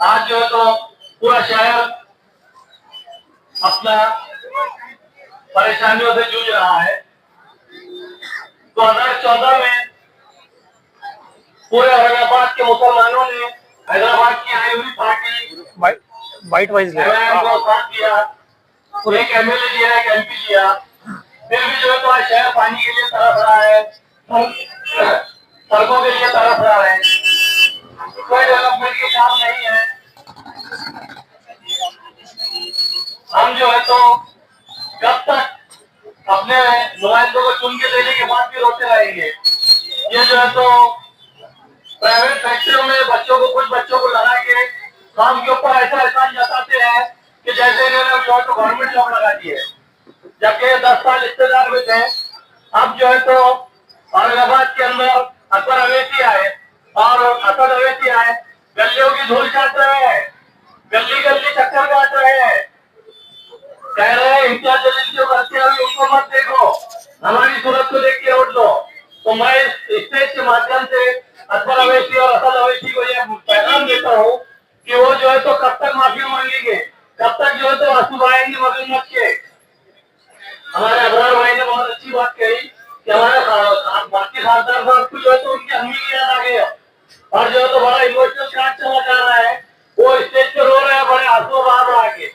आज जो है तो पूरा शहर अपना परेशानियों से जूझ रहा है। 2014 में पूरे औरंगाबाद के मुसलमानों ने हैदराबाद की आई हुई पार्टी वाइट वाइज को साथ दिया, एक एमएलए दिया, एक एमपी दिया, फिर भी जो है तो आज शहर पानी के लिए तरस रहा है, सड़कों के लिए तरस रहा है, कोई डेवलपमेंट के काम नहीं है। हम जो है तो कब तक अपने नुमाइंदों को चुन के देने के बाद भी रोते रहेंगे। ये जो है तो प्राइवेट फैक्ट्रियों में बच्चों को, कुछ बच्चों को लगा के काम के ऊपर ऐसा एहसान जताते हैं कि जैसे इन्होंने जो है तो गवर्नमेंट जॉब लगा दी है, जबकि 10 साल रिश्तेदार में थे। अब जो है तो औरंगाबाद के अंदर अकबर अवेसी आए और असद अवेसी आए, गलियों की धूल चाट रहे हैं, गली गली चक्कर काट रहे हैं, कह रहे हैं इम्तियाज जलील जो करते हैं उनको मत देखो, हमारी सूरत को देख के वोट दो। तो मैं इस स्टेज के माध्यम से अकबर अवेसी और असद अवेसी को यह पैगाम देता हूँ कि वो जो है तो कब तक माफी मांगेंगे, कब तक जो है तो आंसू बहाएंगे मगरमच्छ के। हमारे अबरार भाई ने बहुत अच्छी बात कही कि हमारे बाकी खासदार साहब को जो है तो उनकी अम्मी की याद आ गई और जो है तो बड़ा इमोशनल कार्ड चला जा रहा है, वो स्टेज पे रो रहे हैं बड़े आंसू बहा के।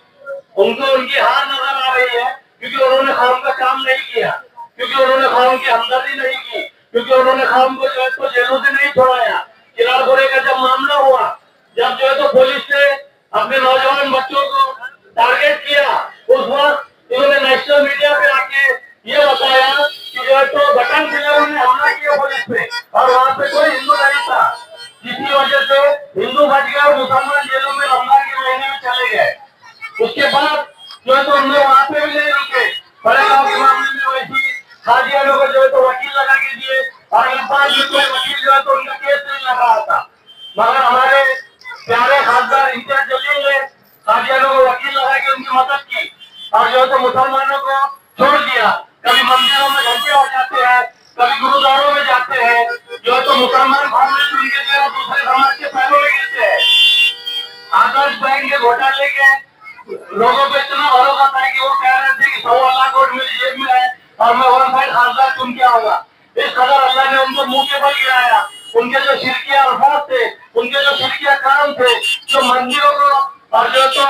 उनको उनकी हार नजर आ रही है क्योंकि उन्होंने कौम का काम नहीं किया, क्योंकि उन्होंने कौम की हमदर्दी नहीं की, क्योंकि उन्होंने कौम को जो है तो जेलों से नहीं छोड़ाया। किरारपुरे का जब मामला हुआ, जब जो है तो पुलिस ने अपने नौजवान बच्चों को टारगेट किया, उस वक्त इन्होंने नेशनल मीडिया पे आके ये बताया कि जो है तो बटन फिल्मों ने हमला किया पुलिस पे और वहाँ पे कोई हिंदू नहीं था, जिसकी वजह से हिंदू बच गए और मुसलमान जेलों में रमजान के महीने में चले गए। उसके बाद जो है तो हम लोग वहाँ पे भी नहीं रुके, बड़े गाँव के मामले में वैसी खादियानों को जो है तो वकील लगा के दिए और इम्फाल में कोई वकील जो है तो उनका केस नहीं लग रहा था, मगर हमारे प्यारे खासदार इम्तियाज जलील ने खादियानों को वकील लगा के उनकी मदद की और जो है तो मुसलमानों को छोड़ दिया। कभी मंदिरों में घंटे हो जाते हैं, कभी गुरुद्वारों में जाते हैं, जो है तो मुसलमान भावना चुन के जो है दूसरे समाज के पैरों में गिरते हैं। आदर्श बैंक के घोटाले के लोगों को इतना भरोसा था कि वो कह रहे थे कि 1.25 लाख वोट मेरी जेब में है और मैं वन साइड खासदार चुन के आऊंगा। इस कदर अल्लाह ने उनको मुंह के बल गिराया। उनके जो शिरकिया अल्फाज थे, उनके जो शिरकिया काम थे, जो मंदिरों को और जो तो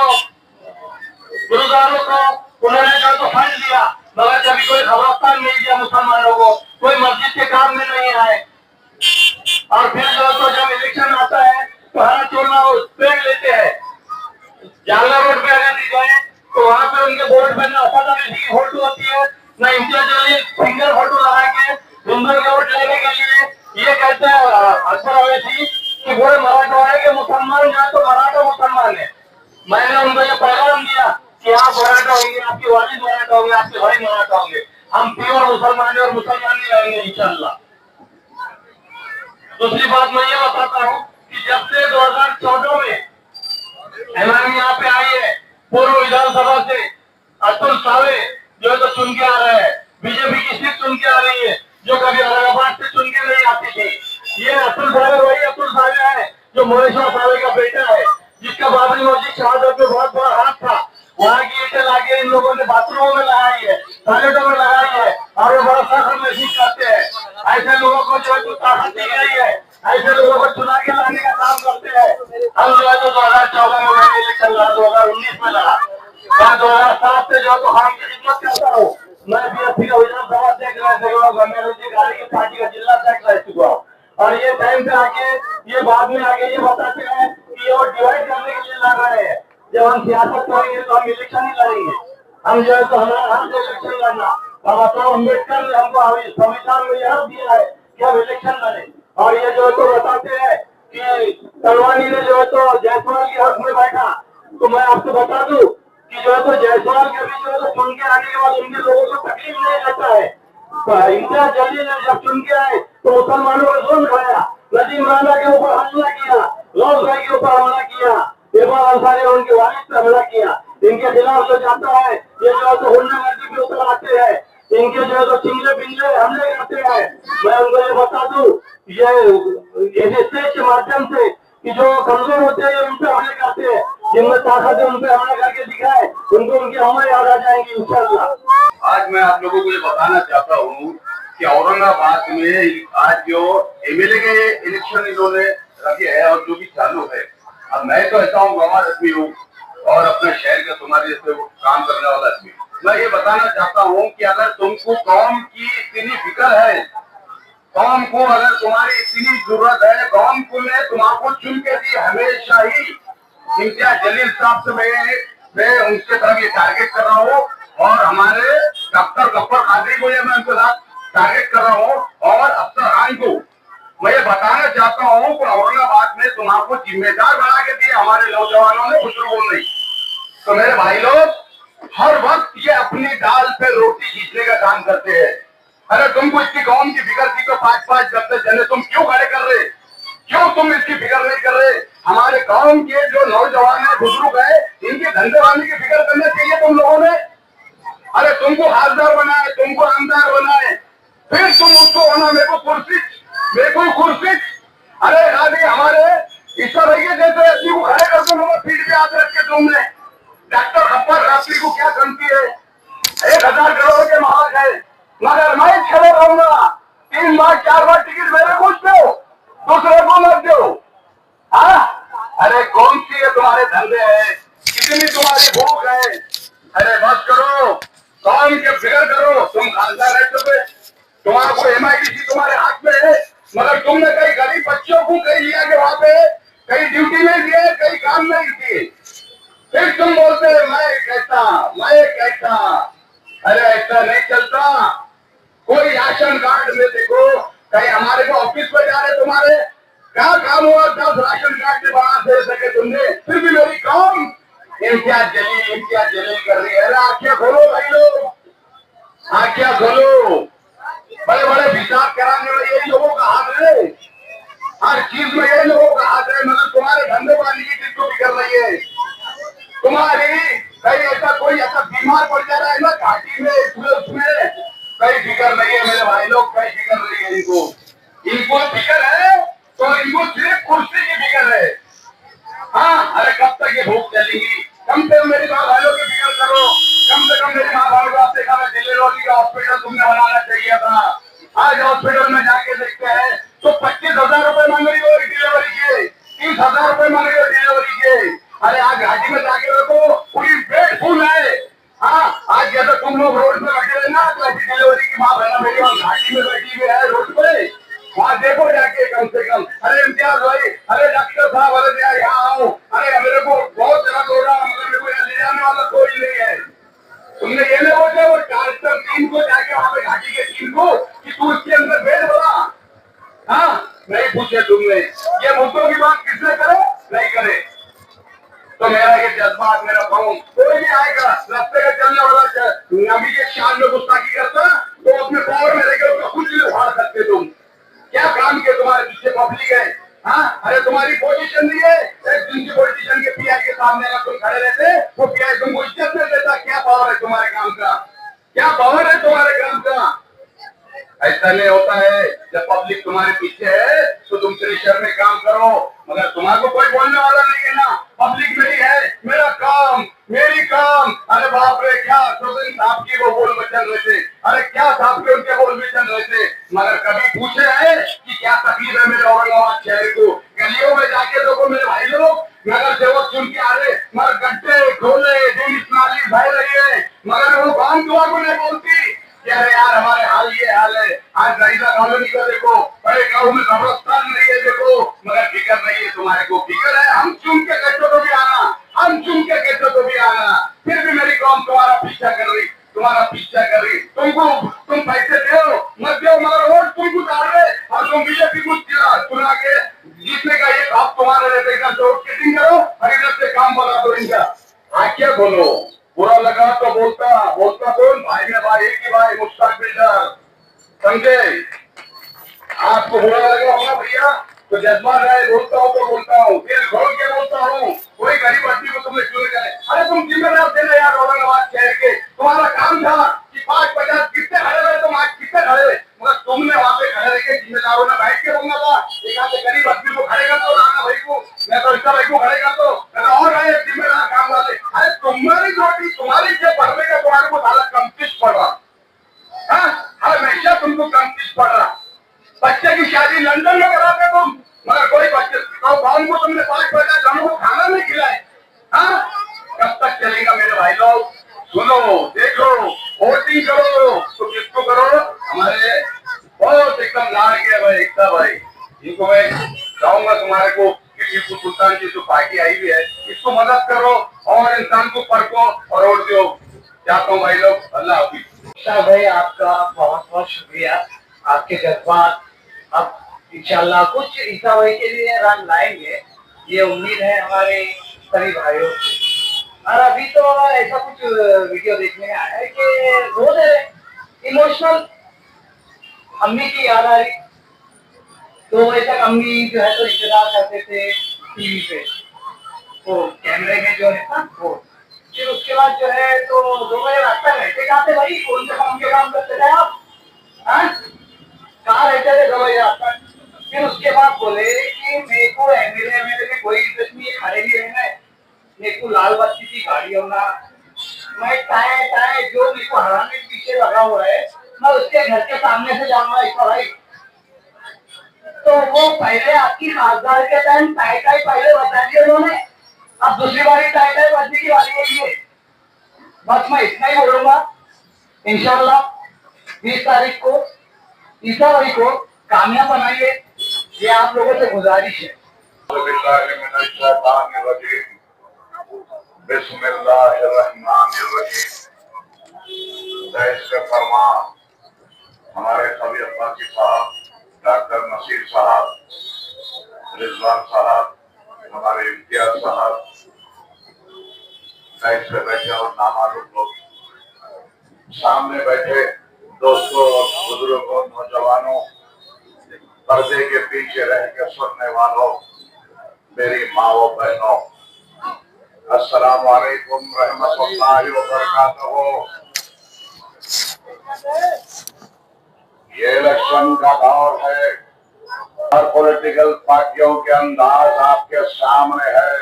गुरुद्वारों को उन्होंने जो तो फंड दिया, मगर कभी कोई खबरस्तान नहीं दिया मुसलमानों को, कोई मस्जिद के काम में नहीं आए। और फिर जो तो जब इलेक्शन आता है तो हरा चोला पेड़ लेते हैं। जालना रोड पे अगर दी जाए तो वहाँ पे उनके बोर्ड पे ना असद अवेसी की फोटो होती है, ना इम्तियाज जलील सिंगल फोटो लगा के हिंदू के वोट लेने के लिए ये कहते हैं अकबर अवेसी कि पूरे मराठवाड़े के मुसलमान जो है तो मराठा मुसलमान है। मैंने उनको ये पैगाम दिया कि आप मराठा होंगे, आपके वालिद मराठा होंगे, आपके भाई मराठा होंगे, हम प्योर मुसलमान और मुसलमान ही रहेंगे इंशाल्लाह। दूसरी बात मैं ये बताता हूँ कि जब से 2014 में एमआईएम यहाँ पे आई है, पूर्व विधानसभा से अतुल सावे जो है तो चुन के आ रहे हैं, बीजेपी की सीट चुन के आ रही है जो कभी औरंगाबाद से चुन के नहीं आती थी। ये अतुल सावे वही अतुल सावे है जो मोहेश्वर सावे का बेटा है, जिसका बाबरी मस्जिद शहादत में बहुत बड़ा हाथ था। वहाँ की ईटें लाके इन लोगों ने बाथरूमों में लगाई है, टॉयलेटों में लगाई है और वो बड़ा फख्र महसूस करते हैं। ऐसे लोगों को जो है तो ताकत दी गई है, ऐसे लोगों को चुना के लाने का काम करते हैं। हम जो है तो 2014 में मैंने इलेक्शन लड़ा, 2019 में लड़ा, मैं 2007 से जो है तो हम की खिदमत करता हूँ। मैं बीएसपी का विधानसभा अध्यक्ष रह चुका हूँ, मैं पार्टी का जिला अध्यक्ष रह चुका हूँ और ये टाइम पे आके ये बाद में आके ये बताते हैं कि ये वो डिवाइड करने के लिए लड़ रहे हैं। जब हम सियासत करेंगे तो हम इलेक्शन ही लड़ेंगे। हम जो है तो हमारा हक इलेक्शन लड़ना, बाबा साहब अम्बेडकर ने हमको संविधान में यह दिया है कि हम इलेक्शन लड़े। और ये जो है तो बताते हैं कि तलवानी ने जो है तो जायसवाल के हक में बैठा, तो मैं आपको बता दूं कि जो है तो जायसवाल के भी जो है तो चुन के आने के बाद उनके लोगों को तकलीफ नहीं रहता है। तो इम्तियाज जलील ने जब चुन के आए तो मुसलमानों को जुल्म खाया, नजीम राना के ऊपर हमला किया, लौस भाई के ऊपर हमला किया, इरफान अंसारी और उनके वालिद पर हमला किया। इनके खिलाफ जो जाता है ये जो है तो गुंडागर्दी के ऊपर आते हैं, इनके जो है तो चिंगले पिंगले हमले करते हैं। मैं उनको ये बता दूं ये स्टेज के माध्यम से कि जो कमजोर होते हैं उन पर हमले करते आते हैं, जिनमें ताकत है उन पे हमला करके दिखाए, उनको उनकी अमल याद आ जाएंगी इंशाअल्लाह। आज मैं आप लोगों को ये बताना चाहता हूँ कि औरंगाबाद में आज जो एमएलए के इलेक्शन इन्होंने रखे हैं और जो भी चालू है, अब मैं तो ऐसा हूँ गंवार आदमी हूँ और अपने शहर के तुम्हारे जैसे काम करने वाला आदमी, मैं ये बताना चाहता हूँ कि अगर तुमको कौम की इतनी फिक्र है, कौम को अगर तुम्हारी इतनी जरूरत है, कौम को ने तुम्हारा चुन के दी हमेशा ही इम्तियाज जलील साहब से मैं उनके तरफ ये टारगेट कर रहा हूँ और हमारे डॉक्टर गफ्फर कादरी को मैं उनके साथ टारगेट कर रहा हूँ और अफसर खान को मैं ये बताना चाहता हूँ कि औरंगाबाद में तुम्हारा जिम्मेदार बना के दिए हमारे नौजवानों ने, बुजुर्गों ने। तो मेरे भाई लोग हर वक्त ये अपनी दाल पे रोटी खींचने का काम करते हैं। अरे तुमको इसकी कौम की फिक्र थी तो 5-5 10 जने तुम क्यों खड़े कर रहे, क्यों तुम इसकी फिक्र नहीं कर रहे? हमारे गांव के जो नौजवान है, बुजुर्ग है, इनके धंधेवाली की फिक्र करना चाहिए तुम लोगों ने। अरे तुमको हाजदार बनाए, तुमको आमदार बनाए, फिर तुम उसको होना मेरे को कुर्सी। अरे आदमी हमारे ईश्वर भैया जैसे आदमी को खड़े करके उन्होंने पीठ पे हाथ रख के तुमने डॉक्टर गफ्फर कादरी को क्या करती है? 1000 करोड़ के मालिक है, मगर मैं खड़े रहूंगा, 3 बार 4 बार टिकट मेरे कुछ दो, दूसरे को मत दो। हाँ, अरे कौन सी है तुम्हारे धंधे है, कितनी तुम्हारी भूख है? अरे बस करो, कौन के फिक्र करो। तुम खानदार है, तुम्हारा को MIDC तुम्हारे हाथ में है, मगर तुमने कई गरीब बच्चों को कहीं लिया के वहां पे कहीं ड्यूटी नहीं दिए, कहीं काम नहीं किए, फिर तुम बोलते मैं कैसा। अरे ऐसा नहीं चलता। कोई राशन कार्ड में देखो, कहीं हमारे को ऑफिस में जा रहे तुम्हारे क्या काम हुआ, 10 राशन कार्ड के बना दे सके तुमने, फिर भी मेरी कौम इम्तियाज जलील कर रही है। अरे आंखें खोलो भाई लोग, आंखें खोलो। बड़े बड़े हिसाब कराने में यही लोगों का हाथ है, हर चीज में यही लोगों का हाथ है, मगर तुम्हारे धंधे वाली की चीज को भी कर रही है। तुम्हारी कहीं ऐसा कोई ऐसा बीमार पड़ जा रहा है ना घाटी में, उसमें कहीं फिक्र नहीं है मेरे भाई लोग, कहीं फिक्र नहीं है इनको फिक्र है तो इनको सिर्फ कुर्सी की फिक्र है। हाँ, अरे कब तक ये भूख चलेगी? कम से कम मेरी माँ भाइयों की फिक्र करो, कम से कम मेरी माँ भाइयों को आपसे कहा डिलीवरी का हॉस्पिटल तुमने बनाना चाहिए था। आज हॉस्पिटल में जाके देखते हैं तो 25,000 रुपए मांग रही हो डिलीवरी के, 30,000 रुपए मांग रही हो डिलीवरी के। अरे आज घाटी में जाके देखो पूरी पेट फूल है। हाँ, आज जैसे तुम लोग रोड पे बैठे रहे ना, तो ऐसी डिलीवरी की माँ बहना मेरी वहां घाटी में बैठी हुई है रोड पे, वहां देखो जाके कम से कम। अरे इम्तियाज भाई, अरे डॉक्टर साहब, अरे यार यहाँ आओ, अरे मेरे को बहुत दर्द हो रहा है, मगर मेरे को यहाँ ले जाने वाला कोई नहीं है। तुमने ये नहीं बोलते वो डॉक्टर टीम को जाके वहां पे घाटी के टीम को कि तू इसके अंदर भेज बोला? हाँ, नहीं पूछे तुमने। ये मुद्दों की बात किसने करे, नहीं करे। तो मेरा ये जज्बात, मेरा कहूँ, कोई भी आएगा रास्ते का चलने वाला नबी के शान में गुस्ताखी करता तो अपने पावर में लेकर उसका कुछ भी उखाड़ सकते तुम। क्या काम किया तुम्हारे पीछे पब्लिक है? हाँ, अरे तुम्हारी पोजीशन नहीं है, एक दिन की पोजीशन के PI के सामने अगर तुम खड़े रहते वो PI तुमको इज्जत नहीं देता। क्या पावर है तुम्हारे काम का, क्या पावर है तुम्हारे काम का? ऐसा नहीं होता है। जब पब्लिक तुम्हारे पीछे है तो तुम प्रेशर में काम करो, मगर तुम्हारे कोई बोलने वाला नहीं है ना। पब्लिक मेरी है, मेरा काम, मेरी काम। अरे बाप रे, क्या चौधरी साहब की वो बोल वचन रहते, अरे क्या साहब के उनके बोल वचन रहते, मगर कभी पूछे है कि क्या तकलीफ है मेरे औरंगाबाद शहर को? गलियों में जाके देखो मेरे भाई लोग, नगर सेवक चुन के आ रहे, मगर गड्ढे खोले, नाली बह रही है, मगर वो काम दुआ को नहीं बोलती। अरे यार हमारे हाल ये हाल है। आज रईसा कॉलोनी का देखो, बड़े गाँव में कब्रस्तान नहीं है देखो, मगर फिक्र नहीं है तुम्हारे को। फिक्र है हम चुन के कहते तो भी आना, हम चुन के कहते तो भी आना, फिर भी मेरी कौम तुम्हारा पीछा कर रही, तुम्हारा पीछा कर रही। तुम पैसे दो मत दो, मगर वोट तुमको डाल रहे और तुम बीजेपी को चुना के जीतने का ये आप तुम्हारे रहते का चीटिंग करो और इधर से काम बना दो इनका। आज्ञा बोलो, बुरा लगा तो बोलता कौन? भाई में भाई, एक ही भाई, मुश्ताक बिल्डर, समझे? आपको बुरा लगा होगा भैया तो जज्बात है, बोलता हूँ तो बोलता हूँ, फिर खोल के बोलता हूँ। कोई गरीब आदमी को तुमने क्यों करे? अरे तुम जिम्मेदार थे ना यार औरंगाबाद शहर के, तुम्हारा काम था कि 5-50 कितने खड़े रहे, तुम आज कितने खड़े, मगर तुमने वहां पे खड़े रह के जिम्मेदारों ने बैठ के बोलना था। एक आधे गरीब आदमी को खड़े कर दो राणा भाई को, मैं तो इस तरह क्यों खड़ेगा तो और है जिम्मेदार काम वाले। अरे तुम्हारी ड्यूटी तुम्हारी क्या पढ़ने का तुम्हारे को साला कम किस पड़ रहा? हमेशा तुमको कम किस पड़ रहा? बच्चे की शादी लंदन में कराते तुम, मगर कोई बच्चे गाँव को तुमने 5 बजे जानों को खाना नहीं खिलाए। कब तक चलेगा मेरे भाई लोग? सुनो देखो, वोटिंग करो तो किसको करो? हमारे बहुत एकदम लाड़ के भाई एकता भाई, इनको मैं चाहूंगा तुम्हारे को कि टीपू सुल्तान की जो पार्टी आई हुई है इसको मदद करो और इंसान को परखो और वोट दो। चाहता हूँ भाई लोग, अल्लाह हाफिज। शाह भाई आपका बहुत बहुत शुक्रिया, आपके जज्बात अब इंशाल्लाह कुछ ईसा भाई के लिए रंग लाएंगे, ये उम्मीद है हमारे सभी भाइयों से। और अभी तो ऐसा कुछ वीडियो देखने में आया है कि बहुत इमोशनल अम्मी की याद आ रही, 2 बजे तक अम्मी जो है तो इंतजार करते थे टीवी पे, तो कैमरे में जो है ना वो, फिर उसके बाद जो है तो 2 बजे रात तक रहते कहाँ थे भाई? कौन से काम के काम करते थे आप? कहाँ रहते थे 2 बजे रात तक? फिर उसके बाद बोले कि मेरे को एमएलए में कोई इंटरेस्ट नहीं है, खड़े नहीं रहना है, मेरे को लाल बत्ती की गाड़ी होना, मैं टाए टाए जो मेरे को हराने के पीछे लगा हुआ है मैं उसके घर के सामने से जाऊंगा ऐसा भाई। तो वो पहले आपकी खासदार के टाइम टाई टाई पहले बता दिया उन्होंने, अब दूसरी बारी टाई टाई बजने की बारी है। बस मैं इतना ही बोलूंगा, इंशाल्लाह 20 तारीख को ईसा भाई को कामयाब बनाइए, ये आप लोगों से गुजारिश है। फरमान हमारे सभी अब्बासी साहब, डॉक्टर नसीर साहब, रिजवान साहब, हमारे इम्तियाज साहब, साइड पे बैठे और नामालूम लोग, सामने बैठे दोस्तों और बुजुर्गों, नौजवानों, पर्दे के पीछे रह के सुनने वालों, मेरी माओ बहनों, अस्सलाम वालेकुम रहमतुल्लाहि व बरकातहू। ये इलेक्शन का दौर है, हर पॉलिटिकल पार्टियों के अंदाज आपके सामने है।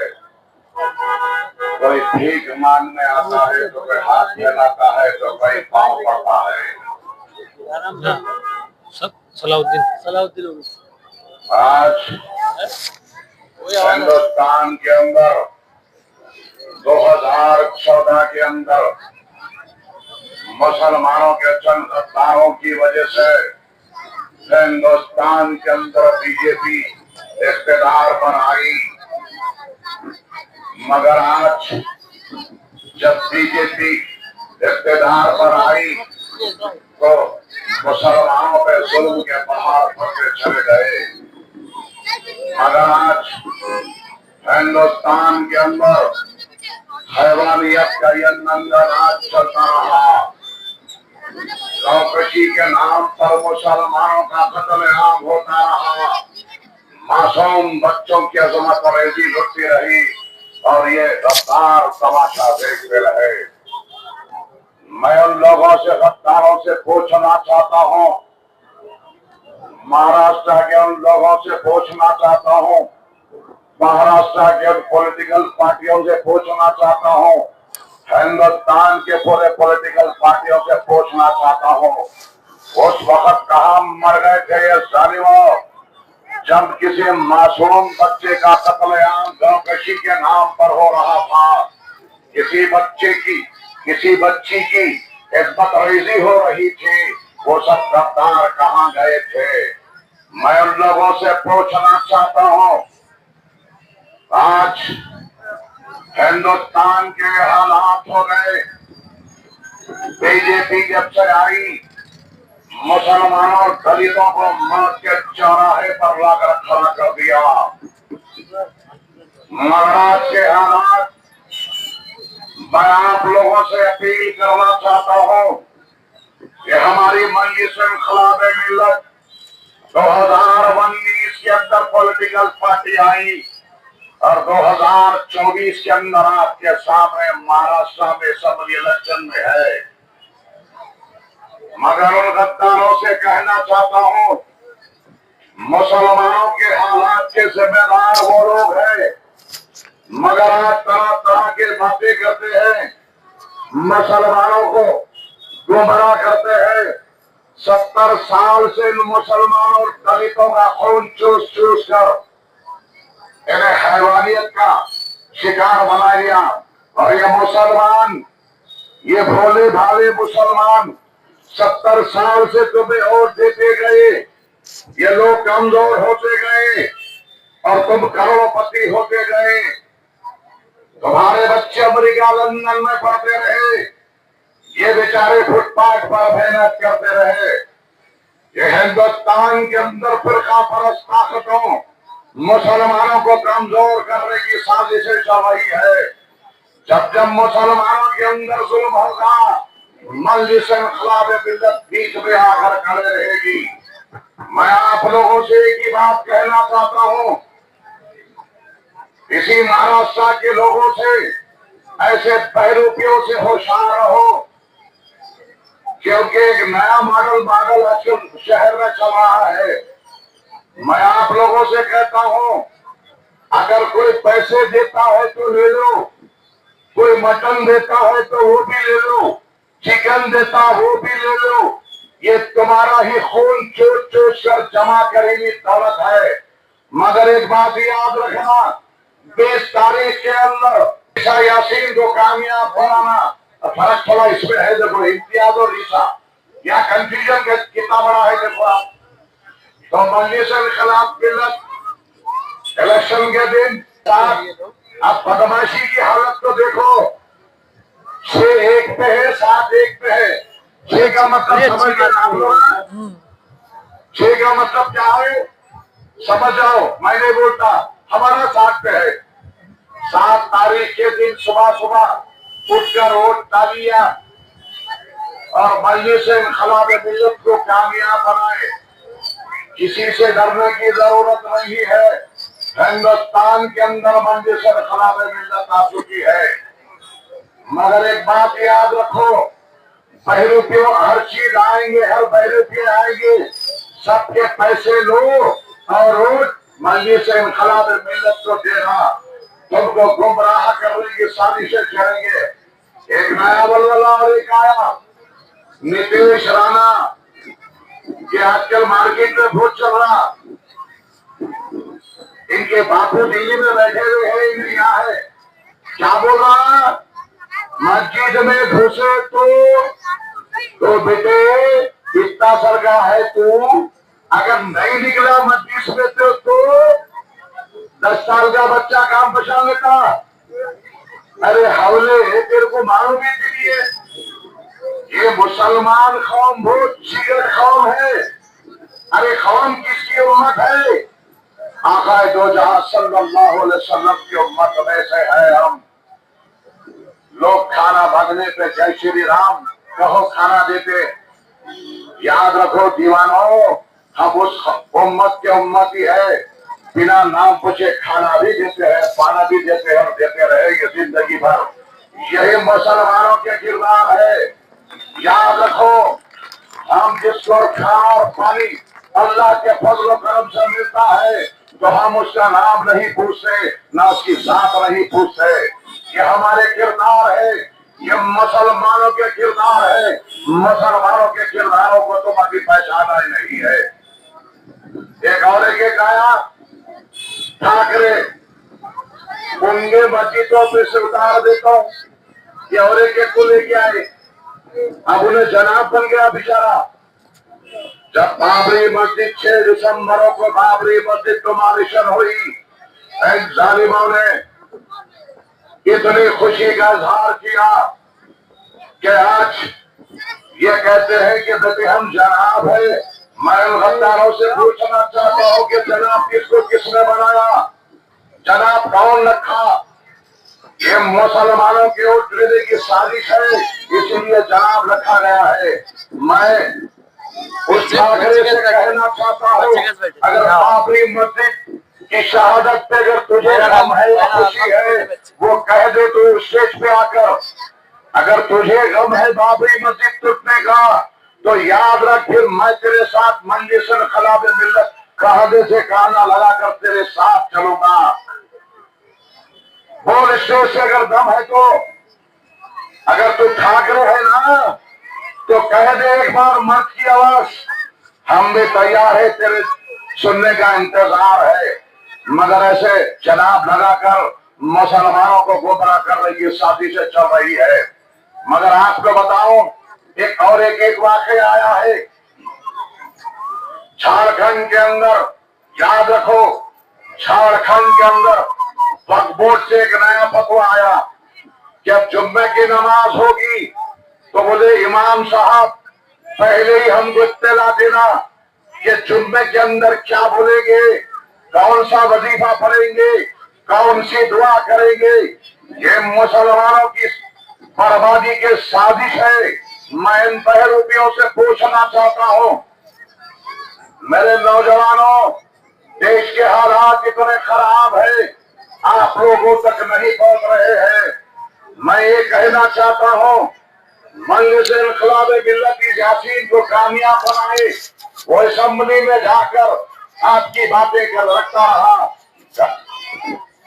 कोई भीख मांगने आता है तो कोई हाथ फैलाता है तो कोई पाँव पड़ता है। सलाउद्दीन आज हिंदुस्तान के अंदर 2014 के अंदर मुसलमानों के चंद गद्दारों की वजह से हिंदुस्तान के अंदर बीजेपी इख्तिदार पर आई, मगर आज जब बीजेपी इख्तिदार पर आई तो मुसलमानों पे जुल्म के पहाड़ पड़ते चले गए। मगर आज हिंदुस्तान के अंदर हैवानियत का यह नंगा नाच चलता रहा। नौकरी के नाम पर मुसलमानों का कत्लेआम होता रहा, मासूम बच्चों की अजमत और रेजी लुटती रही और ये गद्दार तमाशा देखते रहे। मैं उन लोगों से, गद्दारों से पूछना चाहता हूँ, महाराष्ट्र के उन लोगों से पूछना चाहता हूँ, महाराष्ट्र के उन पॉलिटिकल पार्टियों से पूछना चाहता हूँ, हिंदुस्तान के पूरे पॉलिटिकल पार्टियों से पूछना चाहता हूँ, उस वक्त कहाँ मर गए थे ये जालिमों जब किसी मासूम बच्चे का कत्लेआम गौकशी के नाम पर हो रहा था, किसी बच्ची की इज्जत रेजी हो रही थी, वो सब गद्दार कहाँ गए थे? मैं उन लोगों से पूछना चाहता हूँ, आज हिंदुस्तान के हालात हो गए, बीजेपी जब से आई मुसलमानों और दलितों को मौत के चौराहे पर लाकर खड़ा कर दिया। महाराज के हालात, मैं आप लोगों से अपील करना चाहता हूँ कि हमारी मजलिस-ए-इन्क़िलाब मिल्लत 2019 के अंदर पॉलिटिकल पार्टी आई और 2024 के अंदर आपके सामने महाराष्ट्र में असेंबली इलेक्शन में है। मगर उन गद्दारों से कहना चाहता हूँ, मुसलमानों के हालात के जिम्मेदार वो लोग हैं मगर आज तरह तरह के बातें करते हैं, मुसलमानों को गुमराह करते हैं। 70 साल से मुसलमान और दलितों का खून चूस चूस कर इन्हें हैवानियत का शिकार बना लिया। और ये मुसलमान, ये भोले भाले मुसलमान 70 साल से तुम्हें वोट देते गए, ये लोग कमजोर होते गए और तुम करोड़पति होते गए। तुम्हारे बच्चे अमेरिका लंदन में पढ़ते रहे, ये बेचारे फुटपाथ पर मेहनत करते रहे। ये हिंदुस्तान के अंदर फिरका परस्त ताकतों मुसलमानों को कमजोर करने की साजिशें चल रही है। जब जब मुसलमानों के अंदर जुल्म होगा, मजलिस इन्क़िलाब मिल्लत बीच में आकर खड़े रहेगी। मैं आप लोगों से एक ही बात कहना चाहता हूं, इसी महाराष्ट्र के लोगों से, ऐसे बहरूपियों से होशियार रहो, क्योंकि एक नया मॉडल शहर में चल रहा है। मैं आप लोगों से कहता हूं, अगर कोई पैसे देता है तो ले लो, कोई मटन देता है तो वो भी ले लो, चिकन देता वो भी ले लो। ये तुम्हारा ही खून चूस चूस कर जमा करेगी दौलत है। मगर एक बात याद रखना, 20 तारीख के अंदर ईसा यासीन को कामयाब बनाना, फर्क थोड़ा इसमें है। देखो, इम्तियाज और ईसा, यहाँ कंफ्यूजन कितना बड़ा है। देखो आप, तो मजलिस इन्क़िलाब मिल्लत इलेक्शन के दिन अब बदमाशी की हालत तो देखो, 6-1 पे है, 7-1 पे है। 6 का मतलब समझ गए आप लोग? 6 का मतलब क्या है समझ जाओ। मैं नहीं बोलता, हमारा 7 पे है। 7 तारीख के दिन सुबह सुबह उठकर वोट डालिया और मजलिस इन्क़िलाब मिल्लत को कामयाब बनाए। किसी से डरने की जरूरत नहीं है। हिंदुस्तान के अंदर मजलिस इन्क़िलाब मिल्लत आ चुकी है। मगर एक बात याद रखो, बहरूपियों हर चीज आएंगे, हर बहरूपी आएंगे, सबके पैसे लो और वोट मजलिस इन्क़िलाब मिल्लत को देना। तुमको गुमराह करने की साजिशें करेंगे। एक नया बलबला और एक आया, नीतीश राणा, ये आजकल मार्केट में बहुत चल रहा। इनके बापू दिल्ली में बैठे हुए हैं, इनमें यहाँ है। क्या बोल रहा, मस्जिद में घुसे तो बेटे इतना सरगा है तू, अगर नहीं निकला मस्जिद में तो 10 साल का बच्चा काम बचा लेता। अरे हवले, तेरे को मालूम ही नहीं है, ये मुसलमान कौम बहुत जिगर कौम है। अरे कौम किसकी उम्मत है? आक़ाए दो जहां सल्लल्लाहु अलैहि वसल्लम की उम्मत में से है हम लोग। खाना मांगने पे जय श्री राम कहो, खाना देते। याद रखो दीवानों, हम उस उम्मत के उम्मती है, बिना नाम पूछे खाना भी देते हैं, पाना भी देते हैं और देते रहेंगे जिंदगी भर। यही मुसलमानों के किरदार है। याद रखो, हम जिसको खाना और पानी अल्लाह के फजल करम से मिलता है, तो हम उसका नाम नहीं पूछते, ना उसकी जात नहीं पूछते। ये हमारे किरदार है, ये मुसलमानों के किरदार है। मुसलमानों के किरदारों को तुम अभी पहचाना ही नहीं है। एक और एक आया, ठाकरे उनके मस्जिदों पे से उतार देता हूँ, ये और एक को लेके आए, अब उन्हें जनाब बन गया बेचारा। जब बाबरी मस्जिद 6 दिसंबर को बाबरी मस्जिद डिमोलिशन हुई, इन जालिमों ने इतनी खुशी का इजहार किया कि आज ये कहते हैं कि बेटे हम जनाब है। मैं उन गद्दारों से पूछना चाहता हूं कि जनाब किसको किसने बनाया, जनाब कौन रखा? ये मुसलमानों के वोट लेने की साजिश है, इसीलिए जनाब रखा गया है। मैं उस ठाकरे से कहना चाहता हूँ, अगर बाबरी मस्जिद की शहादत पे अगर तुझे गम है या खुशी है, वो कह दे तो स्टेज पे आकर। अगर तुझे गम है बाबरी मस्जिद टूटने का, तो याद रख, फिर मैं तेरे साथ मजलिस इन्क़िलाब मिल्लत कहने से कहना लगाकर तेरे साथ चलूंगा। बोल स्टेज से अगर दम है तो, अगर तू ठाकरे है ना तो कह दे एक बार मर्द की आवाज, हम भी तैयार है, तेरे सुनने का इंतजार है। मगर ऐसे जनाब लगाकर मुसलमानों को गुमराह कर रही है, साजिश से चल रही है। मगर आपको बताऊं, एक वाकया आया है झारखंड के अंदर। याद रखो, झारखंड के अंदर वक्फ बोर्ड से एक नया फतवा आया, जब जुम्मे की नमाज होगी तो बोले इमाम साहब पहले ही हमको इत्तला देना कि जुम्मे के अंदर क्या बोलेंगे, कौन सा वजीफा पढ़ेंगे, कौन सी दुआ करेंगे। ये मुसलमानों की बर्बादी के साजिश है। मैं इन बहरूपियों से पूछना चाहता हूं, मेरे नौजवानों, देश के हालात इतने खराब है, आप लोगों तक नहीं पहुंच रहे हैं। मैं ये कहना चाहता हूं, मंगल इनकलाब मिल्लत यासीन को कामयाब बनाए। वो असेंबली में जाकर आपकी बातें कर रखता रहा।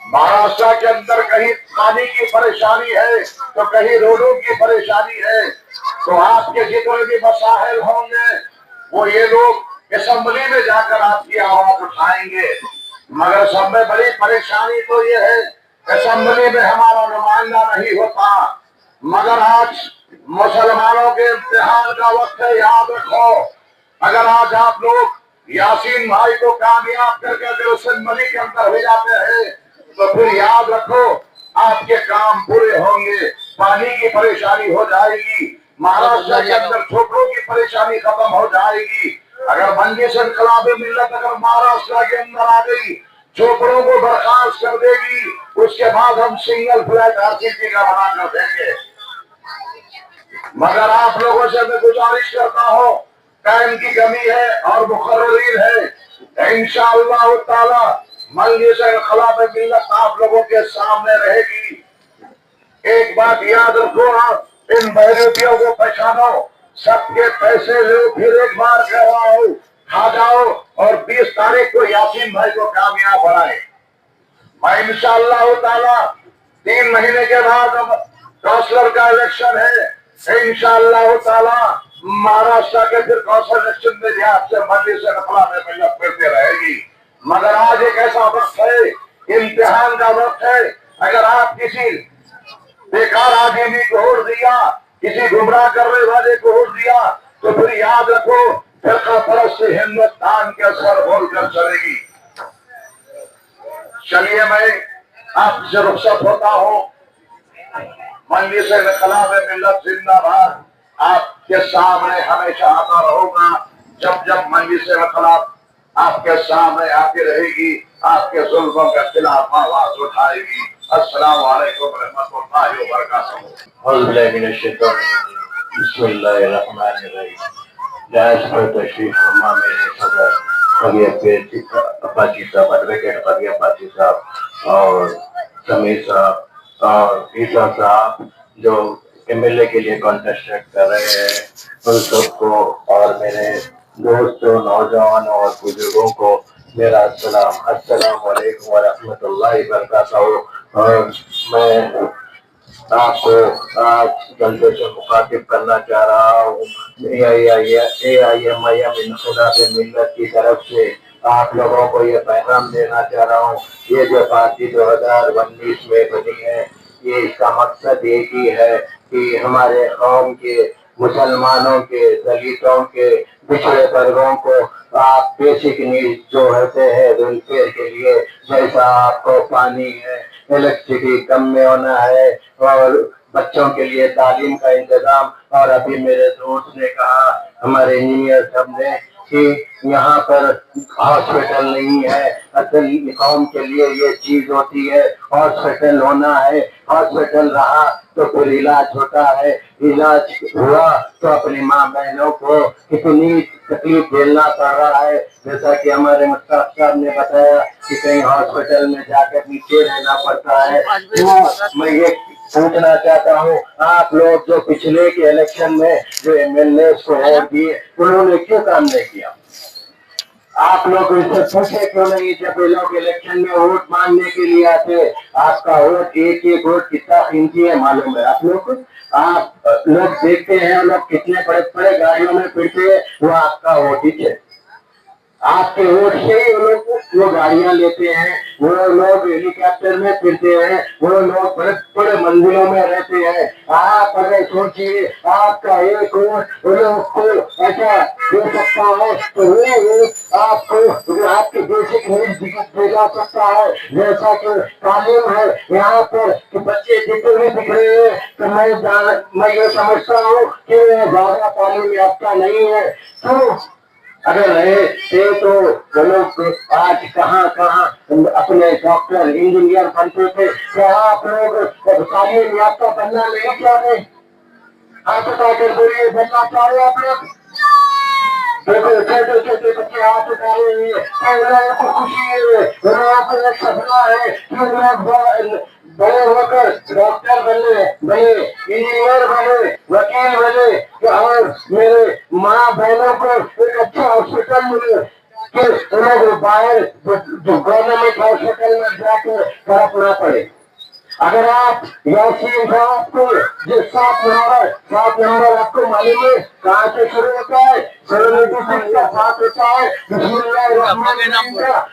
महाराष्ट्र के अंदर कहीं पानी की परेशानी है तो कहीं रोडों की परेशानी है, तो आपके जितने भी मसाइल होंगे वो ये लोग असेंबली में जाकर आपकी आवाज उठाएंगे। मगर सब में बड़ी परेशानी तो ये है, असेंबली में हमारा नुमाइंदा नहीं होता। मगर आज मुसलमानों के इम्तिहान का वक्त है, याद रखो। अगर आज आप लोग यासीन भाई को कामयाब करके अगर असेंबली के अंदर हो जाते हैं तो फिर याद रखो आपके काम पूरे होंगे, पानी की परेशानी हो जाएगी, महाराष्ट्र के अंदर झोपड़ों की परेशानी खत्म हो जाएगी। अगर मंजिल इनकलाब मिल्लत अगर महाराष्ट्र के अंदर आ गई, झोपड़ों को बर्खास्त कर देगी, उसके बाद हम सिंगल फ्लैट आरसीसी का बना कर देंगे। मगर आप लोगों से मैं गुजारिश करता हूँ, टाइम की कमी है और मुकर्रीर है, इंशाअल्लाह ताला मंजिल इनकलाब मिल्लत आप लोगों के सामने रहेगी। एक बात याद रखो, आप इन बहरूपियों को पहचानो, सबके पैसे लो, फिर एक बार कह रहा हूं खा जाओ और 20 तारीख को यासीन भाई को कामयाब बनाए। मैं इंशाअल्लाह ताला 3 महीने के बाद काउंसलर का इलेक्शन है, इंशाअल्लाह ताला महाराष्ट्र के फिर काउंसिल इलेक्शन में भी आपसे मंजिल से इनकलाब मिल्लत मिलती रहेगी। मगर आज एक ऐसा वक्त है, इम्तिहान का वक्त है। अगर आप किसी बेकार आदमी को वोट दिया, किसी गुमराह करने वाले को वोट दिया, तो फिर याद रखो फिरका परस्त हिंदुस्तान के सर बोलकर चलेगी। चलिए मैं आपसे रुखसत होता हूँ। मंजिल इनकलाब मिल्लत जिंदाबाद आपके सामने हमेशा आता रहूंगा। जब जब मंजिल इनकलाब आपके सामने आती रहेगी, आपके जुल्मों के खिलाफ आवाज उठाएगी। अस्सलाम वालेकुम रहमतुल्लाहि व बरकातहू। तशरीफ फरमा मेरे सदर अब्बासी साहब, एडवोकेट फरिया अब्बासी साहब और समीर साहब और ईसा साहब जो एमएलए के लिए कॉन्टेस्ट कर रहे हैं, उन सबको और मेरे दोस्तों, नौजवानों और बुजुर्गों को मेरा अस्सलाम वालेकुम व रहमतुल्लाहि व बरकातहू। और मैं आपको आज जल्दी से मुखातिब करना चाह रहा हूँ। AIMIM इनकलाब मिल्लत की तरफ से आप लोगों को ये पैगाम देना चाह रहा हूँ, ये जो पार्टी 2019 में बनी है, ये इसका मकसद एक ही है कि हमारे कौम के, मुसलमानों के, दलितों के, पिछड़े वर्गों को आप बेसिक नीड जो होते हैं वेलफेयर के लिए, जैसा आपको पानी है, इलेक्ट्रिसिटी कम में होना है और बच्चों के लिए तालीम का इंतजाम। और अभी मेरे दोस्त ने कहा, हमारे इंजीनियर साहब ने, कि यहाँ पर हॉस्पिटल नहीं है। असल कौम के लिए ये चीज होती है, हॉस्पिटल होना है, हॉस्पिटल रहा तो फिर इलाज होता है, इलाज हुआ तो अपनी माँ बहनों को कितनी तकलीफ झेलना पड़ रहा है। जैसा कि हमारे मुश्ताक साहब ने बताया कि कहीं हॉस्पिटल में जाकर नीचे रहना पड़ता है। तो मैं ये पूछना चाहता हूँ, आप लोग जो पिछले के इलेक्शन में जो MLA को वोट दिए, उन्होंने क्यों काम नहीं किया? आप लोग इनसे पूछे क्यों नहीं जब ये लोग इलेक्शन में वोट मांगने के लिए आते? आपका वोट एक एक वोट कितना कीमती है मालूम है आप लोग? आप लोग देखते हैं लोग कितने बड़े बड़े गाड़ियों में फिरते हैं, वो आपका वोट ही है। आपके वोट से ही वो लोग वो गाड़ियां लेते हैं, वो लोग हेलीकॉप्टर में फिरते हैं, वो लोग बड़े बड़े मंदिरों में रहते हैं। आप अगर सोचिए आपका एक वोट वो लोग को ऐसा दे सकता है तो वो वोट आपको आपके बेसिक नीड दे जा सकता है। जैसा कि तालीम है यहाँ पर कि बच्चे जितने भी दिख रहे हैं तो मैं ये समझता हूँ कि ज्यादा तालीम याफ्ता नहीं है। तो अगर रहे थे तो वो लोग आज कहाँ कहाँ अपने डॉक्टर इंजीनियर बनते थे। क्या आप लोग तालीम याफ्ता बनना नहीं चाहते? आप बताकर बोलिए बनना चाह रहे आप लोग? देखो छोटे छोटे बच्चे हाथ उठा रहे हैं, लोगों को खुशी है, लोगों को एक सपना है कि लोग बड़े होकर डॉक्टर बने, इंजीनियर बने, वकील बने और मेरे माँ बहनों को एक अच्छा हॉस्पिटल मिले कि उन्हें बाहर जो गवर्नमेंट हॉस्पिटल में जाकर फर्क ना पड़े। अगर आप यासीन साहब को जो 7 नंबर आपको मालूम है कहाँ से शुरू होता है? का साथ होता है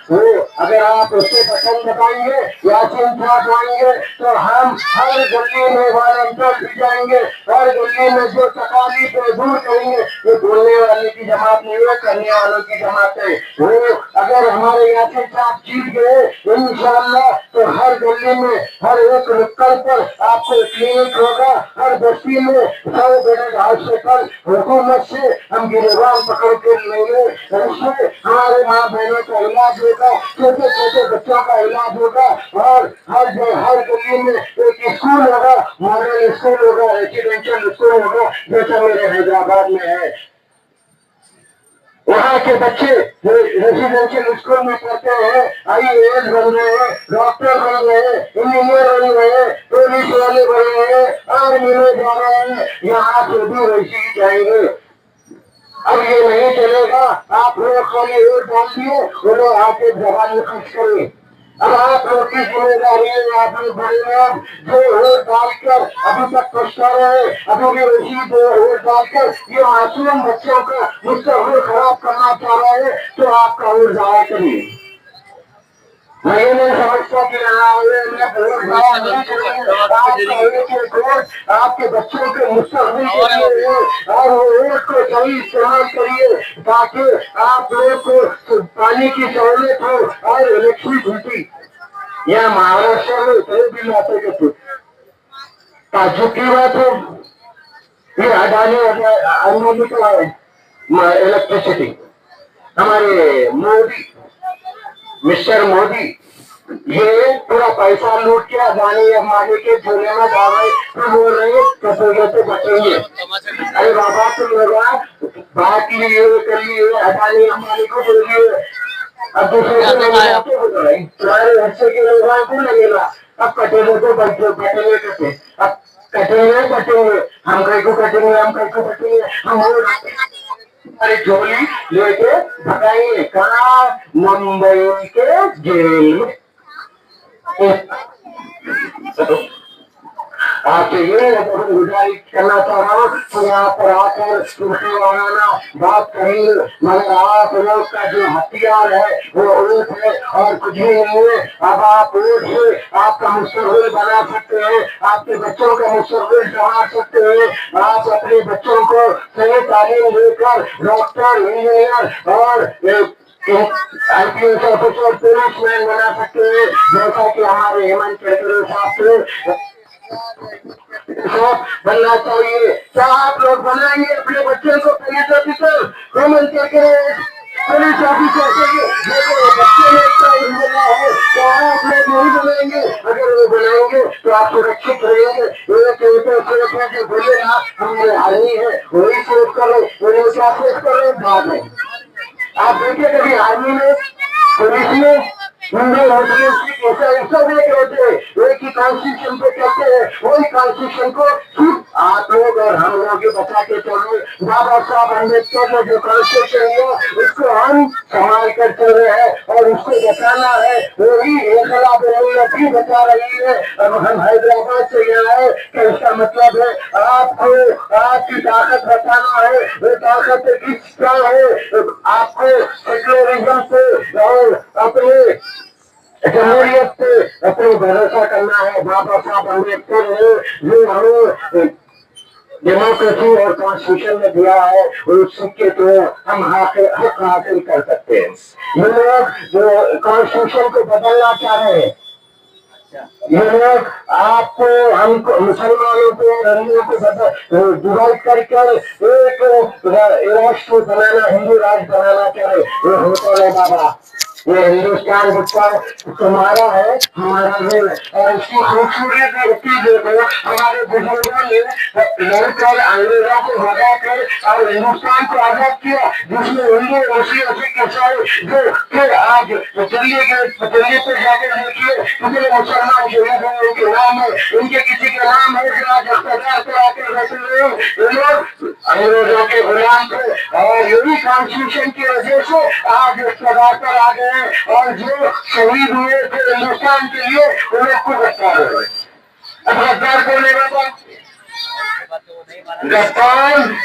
वो अगर आप उससे बटन दबाएंगे यासीन साहब आएंगे तो हम हर गली में वॉलंटियर भी जाएंगे, हर गली में जो तकलीफ है दूर करेंगे। ये बोलने वाले की जमात नहीं है, करने वालों की जमात है। वो अगर हमारे यासीन साहब जीत गए इंशाअल्लाह तो हर गली में हर एक नुक्कड़ पर आपको क्लिनिक होगा, हर बस्ती में 100 बेड हॉस्पिटल हुकूमत से हम गिरफ्तार पकड़ के लेंगे। उसमें हमारे माँ बहनों का इलाज होगा, छोटे छोटे बच्चों का इलाज होगा और हर गली में एक स्कूल होगा, मॉडल स्कूल होगा, रेजिडेंशियल स्कूल होगा जैसा मेरे हैदराबाद में है। वहाँ के बच्चे रेजिडेंशियल स्कूल में पढ़ते हैं, IAS बन रहे हैं, डॉक्टर बन रहे हैं, इंजीनियर बन रहे हैं, पुलिस वाले बन रहे हैं, आर्मी में जा रहे हैं, यहाँ से भी वैसे ही जाएंगे। अब ये नहीं चलेगा आप लोग खाली वोट डाल दिए वो लोग आके जवान खर्च करें। अब आप लोग की जिम्मेदारी है, आप लोग बड़े लोग जो वोट डालकर अभी तक पछता रहे, अभी भी वैसी वोट डालकर ये मासूम बच्चों का मुस्तकबिल खराब करना चाह रहे हैं तो आपका वोट जाया करिए। मैं नहीं समझता कि आपके बच्चों के मुस्तकबिल के लिए और वोट को सही इस्तेमाल करिए ताकि आप लोग को पानी की सहूलियत हो और इलेक्ट्रिसिटी। यहाँ महाराष्ट्र में इतने बिल आते के ताजुब की बात है, ये अडानी इलेक्ट्रिसिटी हमारे मोदी मिस्टर मोदी ये पूरा पैसा लूट के अदानी अंबानी के झोले में डाल रहे तो बोल रहे हैं तो बचेंगे। अरे बाबा तुम लोग बात लिए कर लिए अदानी अंबानी को बोलिए, अब दूसरे को तुम्हारे हिस्से के लोगों को लगेगा अब कटेंगे तो बटेंगे कैसे? अब कटेंगे बटेंगे, हम कहीं को कटेंगे, हम कहीं को बटेंगे, हम अरे झोली लेके भगाएंगे कहाँ? मुंबई के जेल में। आपसे ये गुजारिश करना चाह रहा हूँ तो यहाँ पर आकर तुमसे वाराना बात करेंगे, मगर आप लोग का जो हथियार है वो वोट है और कुछ भी नहीं है। अब आप वोट से आपका मुस्तकबिल बना सकते हैं, आपके बच्चों का मुस्तकबिल संभाल सकते हैं, आप अपने बच्चों को सही तालीम देकर डॉक्टर इंजीनियर और IPS ऑफिसर पुलिसमैन बना सकते हैं जैसा कि हमारे हेमंत करकरे साहब बनना चाहिए। क्या आप लोग बनाएंगे अपने बच्चों को police officer? Hemant Karkare police officer बच्चे में बना है, क्या आप लोग नहीं बनाएंगे? अगर वो बनाएंगे तो आप सुरक्षित रहेंगे। ये बोले ना हमारे आर्मी है वही सेव करो, उन्हें क्या सेव करो बाद में। आप देखिए कभी आर्मी में पुलिस में एक ही कॉन्स्टिट्यूशन पे चलते हैं, वही कॉन्स्टिट्यूशन को सिर्फ आप लोग और हम लोग बचा के चलो। बाबा साहब अम्बेडकर ने जो कॉन्स्टिट्यूशन दिया उसको हम संभाल लेकर चल रहे हैं और उसको बचाना है, वही इनकलाब मिल्लत ही बचा रही है। अब हम हैदराबाद से यहाँ आए कि इसका मतलब है आपको आपकी ताकत बचाना है। वो ताकत किस क्या है? आपको सेक्युलरिज्म से और अपने जमहूरियत पे अपने भरोसा करना है। बाबा साहब अम्बेडकर ने जो हमें डेमोक्रेसी और कॉन्स्टिट्यूशन में दिया है उस सिक्के तो हम हक हासिल कर सकते हैं। ये लोग जो कॉन्स्टिट्यूशन को बदलना चाह रहे हैं, ये लोग आपको हमको मुसलमानों को हिंदुओं को डिवाइड करके एक राष्ट्र बनाना, हिंदू राष्ट्र बनाना चाह रहे। ये होता नहीं बाबा, ये हिंदुस्तान बच्चा तुम्हारा है, हमारा नहीं है। और इसकी खूबसूरती देखो, हमारे बुजुर्गों ने लड़कर अंग्रेजों को भगाकर और हिंदुस्तान को आजाद किया, जिसमें हिंदू मुस्लिम सिख ईसाई जो फिर आज दिल्ली पे जाकर देखिए कितने मुसलमान शहीद हैं, उनके नाम है, उनके किसी के नाम है जो आज अस्पताल पर आकर बैठे हुए ये लोग अंग्रेजों के गुलाम थे। और यही कॉन्स्टिट्यूशन की वजह से आज अस्पताल पर आ गए और जो शहीद हुए थे हिंदुस्तान के लिए उन्हें खुद गद्दार हो गए। अब गद्दार कौन है बाबा? गद्दार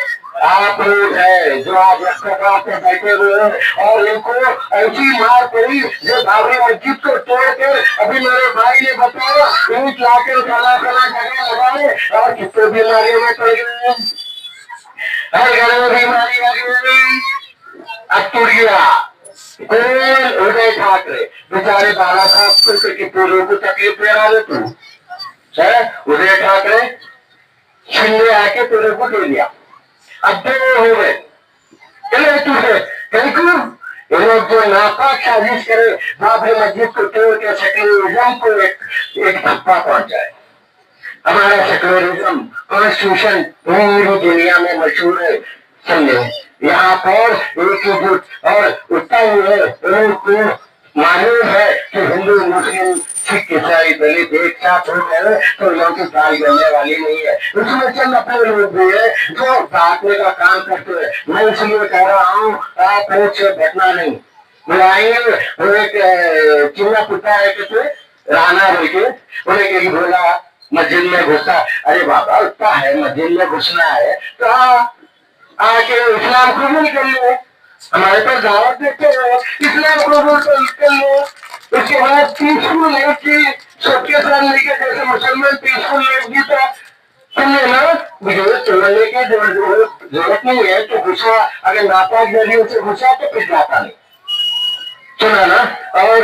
आप लोग है जो आज अस्पताल पे बैठे हुए हैं और इनको ऐसी मार पड़ी जो बाबरी मस्जिद को तोड़कर, अभी मेरे भाई ने बताया ईंट लाकर फला जगह लगाए और कितने बीमारियों में पड़ गए, हर घर में बीमारी लगी हुई। अब टूट गया कौन? उदय ठाकरे बेचारे बाला साहब को पूरे को तकलीफ दे रहा है तू है। उदय ठाकरे शिंदे आके पूरे को दे दिया, अब तो हो गए तुझे ये लोग जो नापाक साजिश करे बाबरी मस्जिद को तोड़ के सेक्युलरिज्म को एक धप्पा पहुंच जाए। हमारा सेक्युलरिज्म कॉन्स्टिट्यूशन पूरी दुनिया में मशहूर है। समझे, यहाँ पर एकजुट और उतना ही है, लोगों को मालूम है कि हिंदू मुस्लिम सिख ईसाई दलित एक साथ हो गए तो लोगों की गाली गलने वाली नहीं है। उसमें चंद अपने लोग भी है जो बांटने का काम करते हैं। मैं इसलिए कह रहा हूँ आप लोग से घटना नहीं बुलाएंगे। वो एक चिन्ना पुता है कि राना बोल के उन्हें कहीं बोला मस्जिद में घुसा, अरे बाबा उतना है मस्जिद में घुसना है तो आके इस्लाम कबूल कर लो, हमारे पास दावत देते हो, इस्लाम कबूल कर लो। उसके बाद पीसफुल लाइफ की सबके साथ लेके जैसे मुसलमान पीसफुल लाइफ जीता तुमने ना मुझे चलने की जरूरत नहीं है। तो घुसा अगर नापाक जरिए से घुसा तो फिर जाता नहीं, सुना ना। और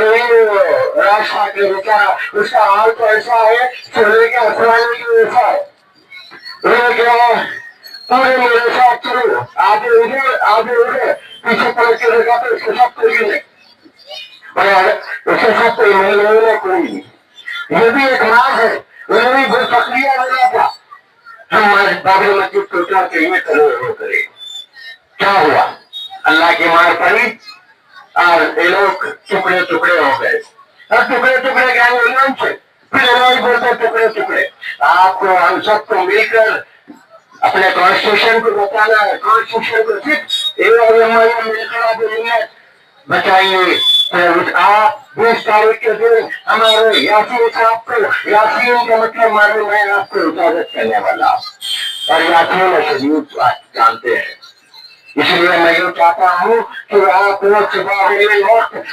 राज ठाकरे बेचारा उसका हाल तो ऐसा है चलने के असराने की वैसा है। पूरे मेरे साथ चलो, आगे उधर आगे उधर पीछे पलट के देखा तो उसके साथ कोई भी नहीं, उसके साथ कोई नहीं, कोई नहीं। ये भी एक राज है, उन्हें भी बहुत प्रक्रिया होना था। हमारे बाबरी मस्जिद को क्या करिए करे, क्या हुआ? अल्लाह की मार पड़ी और ये लोग टुकड़े टुकड़े हो गए। और टुकड़े टुकड़े क्या नाम से फिर लोग बोलते टुकड़े टुकड़े। आपको हम सबको मिलकर अपने कॉन्स्टिट्यूशन को बचाना है। कॉन्स्टिट्यूशन को सिर्फ मिलकर बचाएंगे। तो आप 20 तारीख के दिन हमारे यासीन साहब को, यासीन का मतलब मालूम है आपको इजाजत करने वाला, और यासीन शरीफ जानते हैं। इसलिए मैं ये चाहता हूँ कि आप लोग सुबह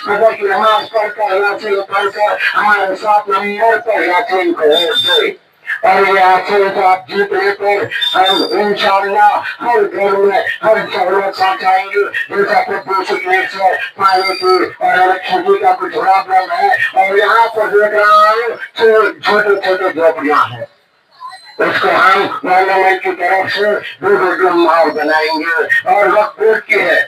मदर की नमाज पढ़कर यासीन पढ़कर हमारे साथ नंबर पर यासीन को दे और ये यासीन को आप जीत लेकर हम इंशाअल्लाह हर घर में हर सहूलत पहुंचाएंगे। जैसा कि बेसिक नीड्स है, पानी की और इलेक्ट्रिसिटी का कुछ प्रॉब्लम है और यहाँ पर देख रहा हूँ छोटे छोटे झोपड़ियाँ हैं, उसको हम गवर्नमेंट की तरफ से 2 बेडरूम माहौल बनाएंगे। और वक्त रोड की है,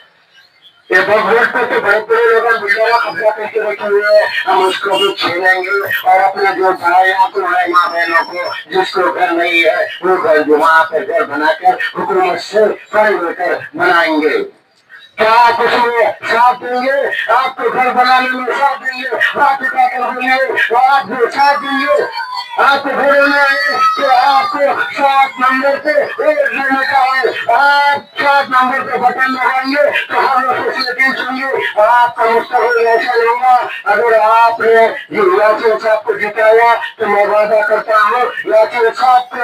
ये वक्त रोड पर तो बड़े बड़े लोग बिल्डर कब्जा करके रखे हुए हैं, हम उसको भी छीनेंगे और अपने जो भाइयों को माँ बहनों को जिसको घर नहीं है वो घर वहाँ पर घर बनाकर हुकूमत से खड़े होकर बनाएंगे। क्या आप उसमें साथ देंगे? आपको घर बनाने में साथ देंगे, आप उठाकर देंगे, आप साथ देंगे। आपको घर में आए तो आप आपको 7 नंबर पे वोट देने का है। आप 7 नंबर पे बटन लगाएंगे तो हम लोग फैसिलिटीज होंगे, आपका मुस्तकबिल ऐसा होगा। अगर आपने यासीन साहब को जिताया तो मैं वादा करता हूँ यासीन साहब को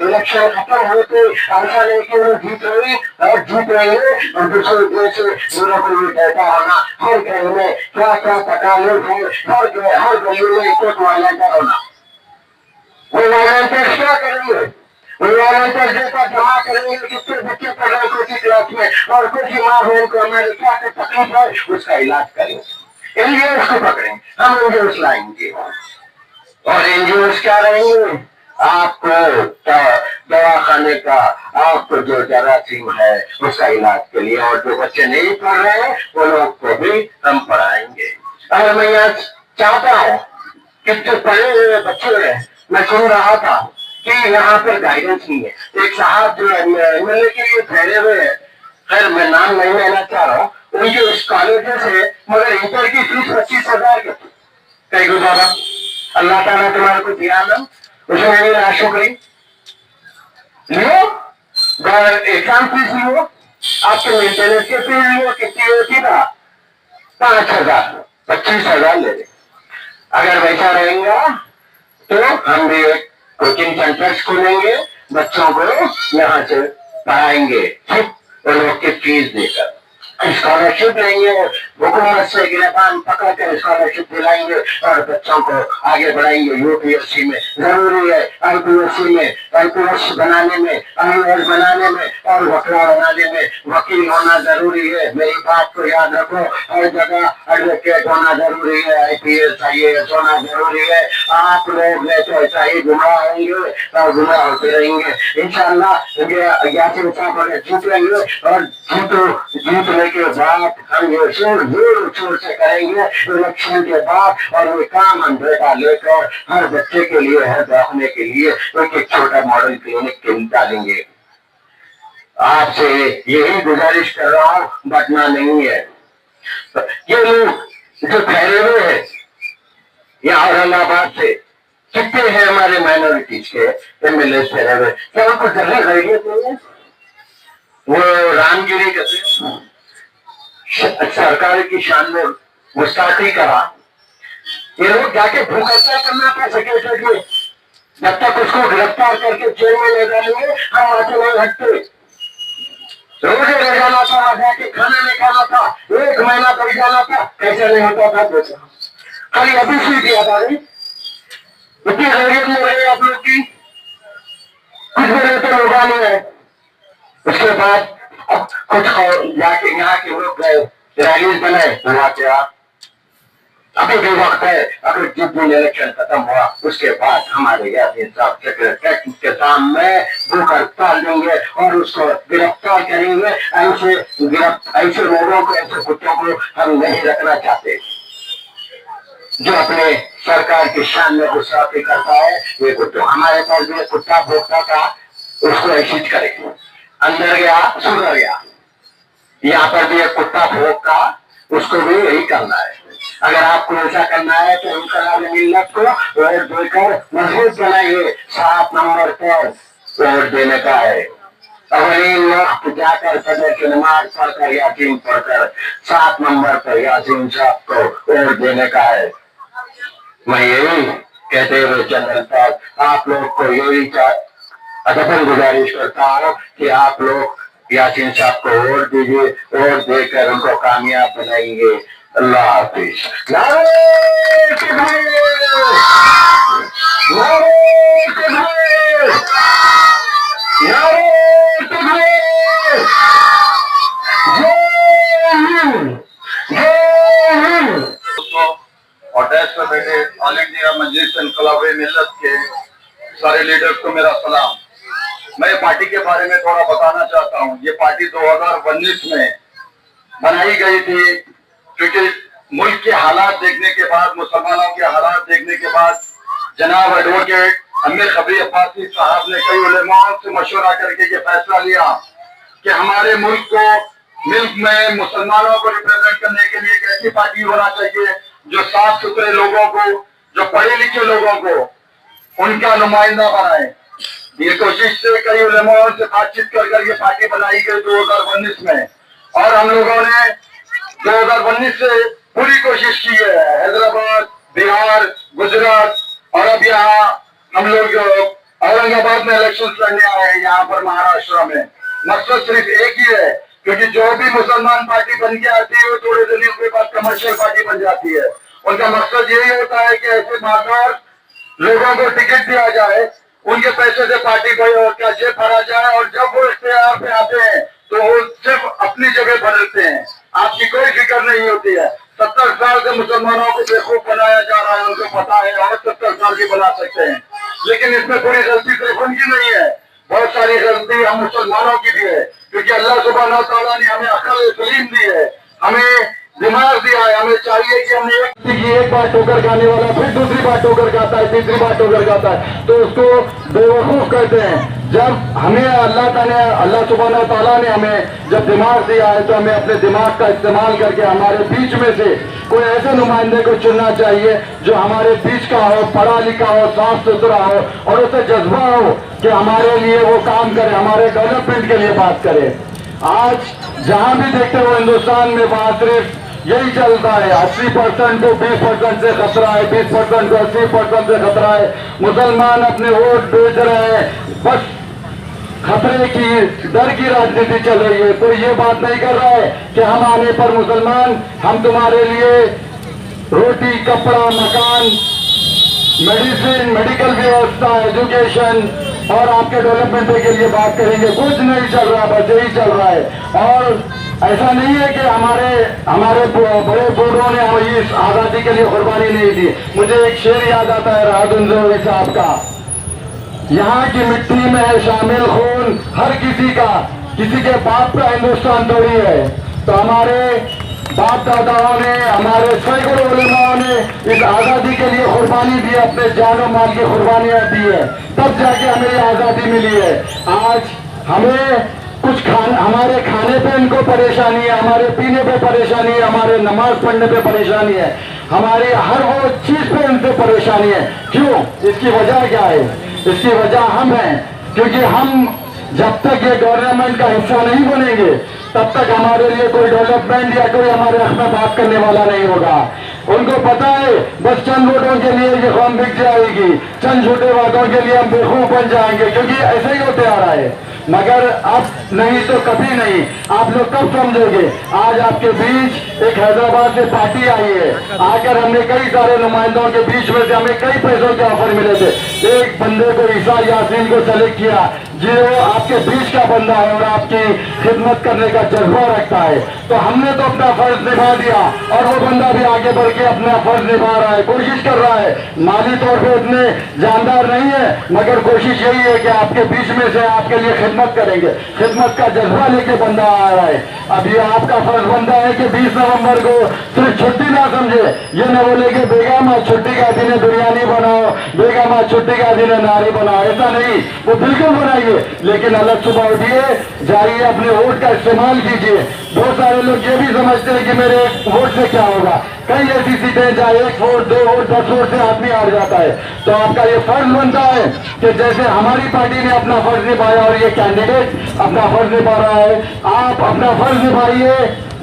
इलेक्शन खत्म होते ऐसा नहीं कि वो जीत रहे और जीत रहे हैं और दूसरे देश से मेरा को ये कहता होना हर घर में क्या क्या पकाने हैं, हर गली में एक वॉलंटियर होना। वो वॉलंटियर क्या करेंगे? वो वॉलंटियर जैसा जमा करेंगे कितने बच्चे पढ़ रहे हैं किसी क्लास में और कुछ माँ बहन को हमारे क्या तकलीफ है उसका इलाज करेंगे। एनजीओ को पकड़ेंगे, हम एनजीओ लाएंगे और एनजीओ क्या रहेंगे? आपको दवाखाने का आपको जो जरासीम है उसका इलाज के लिए, और जो बच्चे नहीं पढ़ रहे हैं वो लोग को भी हम पढ़ाएंगे। और मैं यहाँ चाहता हूँ कितने पढ़े हुए बच्चे हैं, मैं सुन रहा था कि यहाँ पर गाइडेंस नहीं है। एक साहब जो एमएलए के लिए ठहरे हुए हैं, खैर मैं नाम नहीं लेना चाह रहा हूँ, उनके उस कॉलेज से मगर इंटर की फीस 25,000 की कई गुजारा। अल्लाह ताला तुम्हारे को दिया ना, उसमें मेरी नाशुक्री लियो, एग्जाम फीस लियो, आपके मेंटेनेंस के फीस लियो, कितनी होती था 5,000 25,000 ले ले। अगर वैसा रहेगा तो हम भी एक कोचिंग सेंटर्स खोलेंगे, बच्चों को यहाँ से पढ़ाएंगे सिर्फ उन लोग की फीस देकर। स्कॉलरशिप लेंगे, हुकूमत से गिरफ्तार पकड़ कर स्कॉलरशिप दिलाएंगे और बच्चों को आगे बढ़ाएंगे। यूपीएससी में जरूरी है, आईपीएससी में आईपीएस बनाने में, आईएएस बनाने में और वकील बनाने में वकील होना जरूरी है। मेरी बात को याद रखो, हर जगह एडवोकेट होना जरूरी है, आईपीएस आईएएस होना जरूरी है। आप लोग तो ऐसा ही गुमराह होंगे और गुमराह होते रहेंगे। इंशाअल्लाह यासीन साहब अगर जीत लेंगे और जीतने के बाद हम ये जोर से करेंगे इलेक्शन के बाद, और ये काम हम बेटा लेकर हर बच्चे के लिए, हर दवाखाने के लिए एक छोटा मॉडल क्लिनिक डालेंगे। आपसे यही गुजारिश कर रहा हूँ, बटना नहीं है। ये लोग जो ठहरे हुए हैं या औरंगाबाद से कितने हैं हमारे माइनॉरिटीज के एमएलए ठहरे हुए, क्या उनको जगह खरीदियत नहीं है? वो रामगिरी कहते सरकार की शान में गुस्ताखी करा, ये लोग जाके भूखा करना था सेक्रेटरी में, जब तक उसको गिरफ्तार करके जेल में ले जाएंगे हम वहां से नहीं हटते। रोजे रह जाना था, वहां जाके खाना नहीं खाना था, 1 महीना बैठ जाना था, कैसे नहीं होता था देखो। खाली अभी सीट याद आ गई, इतनी जरूरत नहीं रही आप लोग की, कुछ बड़े तो लोग नहीं है। उसके बाद अब कुछ जाके यहाँ के लोग रैलीज बनाए, हुआ क्या? अभी भी वक्त है, अगर जिस दिन इलेक्शन खत्म हुआ उसके बाद हमारे यासीन साहब सेक्रेटरी के सामने भूख हड़ताल देंगे और उसको गिरफ्तार करेंगे। ऐसे लोगों को, ऐसे कुत्तों को हम नहीं रखना चाहते जो अपने सरकार की शान में गुस्ताखी करता है। ये कुत्ता, हमारे पास भी कुत्ता भोगता था, उसको ऐसी करे, अंदर गया सुधर गया। यहाँ पर भी एक कुत्ता भोग का, उसको भी यही करना है। अगर आपको ऐसा करना है तो इंकलाब मिल्लत को वोट देकर मजबूत बनाइए। 7 नंबर पर वोट देने का है। अवलीन वक्त जाकर सदर की नमाज पढ़कर यासीन पढ़कर 7 नंबर पर यासीन साहब को वोट देने का है। मैं यही कहते हुए चंदन साहब आप लोग को यही अदबन गुजारिश करता हूँ कि आप लोग यासीन साहब को वोट दीजिए, वोट देकर उनको कामयाब बनाएंगे। अल्लाह हाफिज। नारे तकबीर, नारे तकबीर, नारे तकबीर, जय हिंद, जय हिंद। और डेस्क पर बैठे ऑल इंडिया मजलिस इनकलाब मिल्लत के सारे लीडर्स को मेरा सलाम। मैं पार्टी के बारे में थोड़ा बताना चाहता हूँ। ये पार्टी 2019 में बनाई गई थी क्योंकि मुल्क के हालात देखने के बाद, मुसलमानों के हालात देखने के बाद जनाब एडवोकेट अमीर खबरी अब्बासी साहब ने कई उलेमाओं से मशवरा करके ये फैसला लिया कि हमारे मुल्क में मुसलमानों को रिप्रेजेंट करने के लिए एक ऐसी पार्टी होना चाहिए जो साफ सुथरे लोगों को, जो पढ़े लिखे लोगों को उनका नुमाइंदा बनाए। ये कोशिश से कई उलेमाओं से बातचीत कर ये पार्टी बनाई गई 2019 में, और हम लोगों ने 2019 से पूरी कोशिश की है। हैदराबाद, बिहार, गुजरात और अब यहाँ हम लोग औरंगाबाद में इलेक्शन लड़ने आए हैं यहाँ पर महाराष्ट्र में। मकसद सिर्फ एक ही है, क्योंकि जो भी मुसलमान पार्टी बन के आती है वो थोड़े दिन के बाद कमर्शियल पार्टी बन जाती है। उनका मकसद यही होता है कि ऐसे मालदार लोगों को टिकट दिया जाए, उनके पैसे से पार्टी का जेब भरा जाए, और जब वो इख्तियार पे आते हैं तो वो सिर्फ अपनी जगह बदलते हैं, आपकी कोई फिक्र नहीं होती है। 70 साल से मुसलमानों को बेवकूफ बनाया जा रहा है, उनको पता है, और 70 साल की बना सकते हैं। लेकिन इसमें पूरी गलती सिर्फ उनकी नहीं है, बहुत सारी गलती हम मुसलमानों की भी है, क्योंकि अल्लाह सुब्हानहू तआला ने हमें अक्ल सलीम दी है, हमें दिमाग दिया है। हमें चाहिए कि हमने एक बार ठोकर खाने वाला फिर दूसरी बार ठोकर खाता है, तीसरी बार ठोकर खाता है, तो उसको बेवकूफ कहते हैं। जब हमें अल्लाह सुब्हानहू तआला ने हमें जब दिमाग दिया है, तो हमें अपने दिमाग का इस्तेमाल करके हमारे बीच में से कोई ऐसे नुमाइंदे को चुनना चाहिए जो हमारे बीच का हो, पढ़ा लिखा हो, साफ सुथरा हो, और उसे जज्बा हो कि हमारे लिए वो काम करे, हमारे डेवलपमेंट के लिए बात करे। आज जहां भी देखते हो हिंदुस्तान में वहां सिर्फ यही चलता है, 80% को 20% से खतरा है, 20% को 80% से खतरा है। मुसलमान अपने वोट बेच रहे हैं, बस खतरे की, डर की राजनीति चल रही है। कोई ये बात नहीं कर रहा है कि हम आने पर मुसलमान हम तुम्हारे लिए रोटी, कपड़ा, मकान, मेडिसिन, मेडिकल व्यवस्था, एजुकेशन और आपके डेवलपमेंट के लिए बात करेंगे। कुछ नहीं चल रहा, बस यही चल रहा है। और ऐसा नहीं है कि हमारे बड़े बूढ़ों ने हमें इस आजादी के लिए कुर्बानी नहीं दी। मुझे एक शेर याद आता है राहत साहब का, यहाँ की मिट्टी में है शामिल खून हर किसी का, किसी के बाप का हिंदुस्तान थोड़ी है। तो हमारे बाप दादाओं ने, हमारे सैकड़ों उलेमाओं ने इस आजादी के लिए कुर्बानी दी, अपने जान और माल की कुर्बानियां दी है, तब जाके हमें ये आजादी मिली है। आज हमें कुछ हमारे खाने पे इनको परेशानी है, हमारे पीने पे परेशानी है, हमारे नमाज पढ़ने पे परेशानी है, हमारी हर वो चीज पे इनसे परेशानी है। क्यों? इसकी वजह क्या है? इसकी वजह हम हैं, क्योंकि हम जब तक ये गवर्नमेंट का हिस्सा नहीं बनेंगे तब तक हमारे लिए कोई डेवलपमेंट या कोई हमारे हक में बात करने वाला नहीं होगा। उनको पता है बस चंद वोटों के लिए ये कौम बिक जाएगी, चंद छोटे वादों के लिए हम बेवकूफ बन जाएंगे, क्योंकि ऐसे ही होते आ रहा है। मगर अब नहीं तो कभी नहीं, आप लोग कब समझोगे? आज आपके बीच एक हैदराबाद से पार्टी आई है, आकर हमने कई सारे नुमाइंदों के बीच में से हमें कई पैसों के ऑफर मिले थे। एक बंदे को ईसा यासीन को सेलेक्ट किया जो आपके बीच का बंदा है और आपकी खिदमत करने का जज्बा रखता है। तो हमने तो अपना फर्ज निभा दिया, और वो बंदा भी आगे बढ़ के अपना फर्ज निभा रहा है, कोशिश कर रहा है। माली तौर पे इतने जानदार नहीं है, मगर कोशिश यही है कि आपके बीच में से आपके लिए खिदमत करेंगे, खिदमत का जज्बा लेके बंदा आ रहा है। अब ये आपका फर्ज बनता है कि 20 नवंबर को सिर्फ छुट्टी ना समझे, ये न बोले कि बेगम आज छुट्टी का दिन है बिरयानी बनाओ, बेगम आज छुट्टी का दिन है नारी बनाओ, ऐसा नहीं, वो बिल्कुल बनाइए, लेकिन अलग सुबह उठिए, जाइए, अपने वोट का इस्तेमाल कीजिए। बहुत सारे लोग ये भी समझते हैं कि मेरे वोट से क्या होगा। कई ऐसी सीटें जहाँ 1 वोट, 2 वोट, 10 वोट से आदमी हार जाता है। तो आपका ये फर्ज बनता है कि जैसे हमारी पार्टी ने अपना फर्ज निभाया और ये कैंडिडेट अपना फर्ज निभा रहा है, आप अपना फर्ज निभाइए।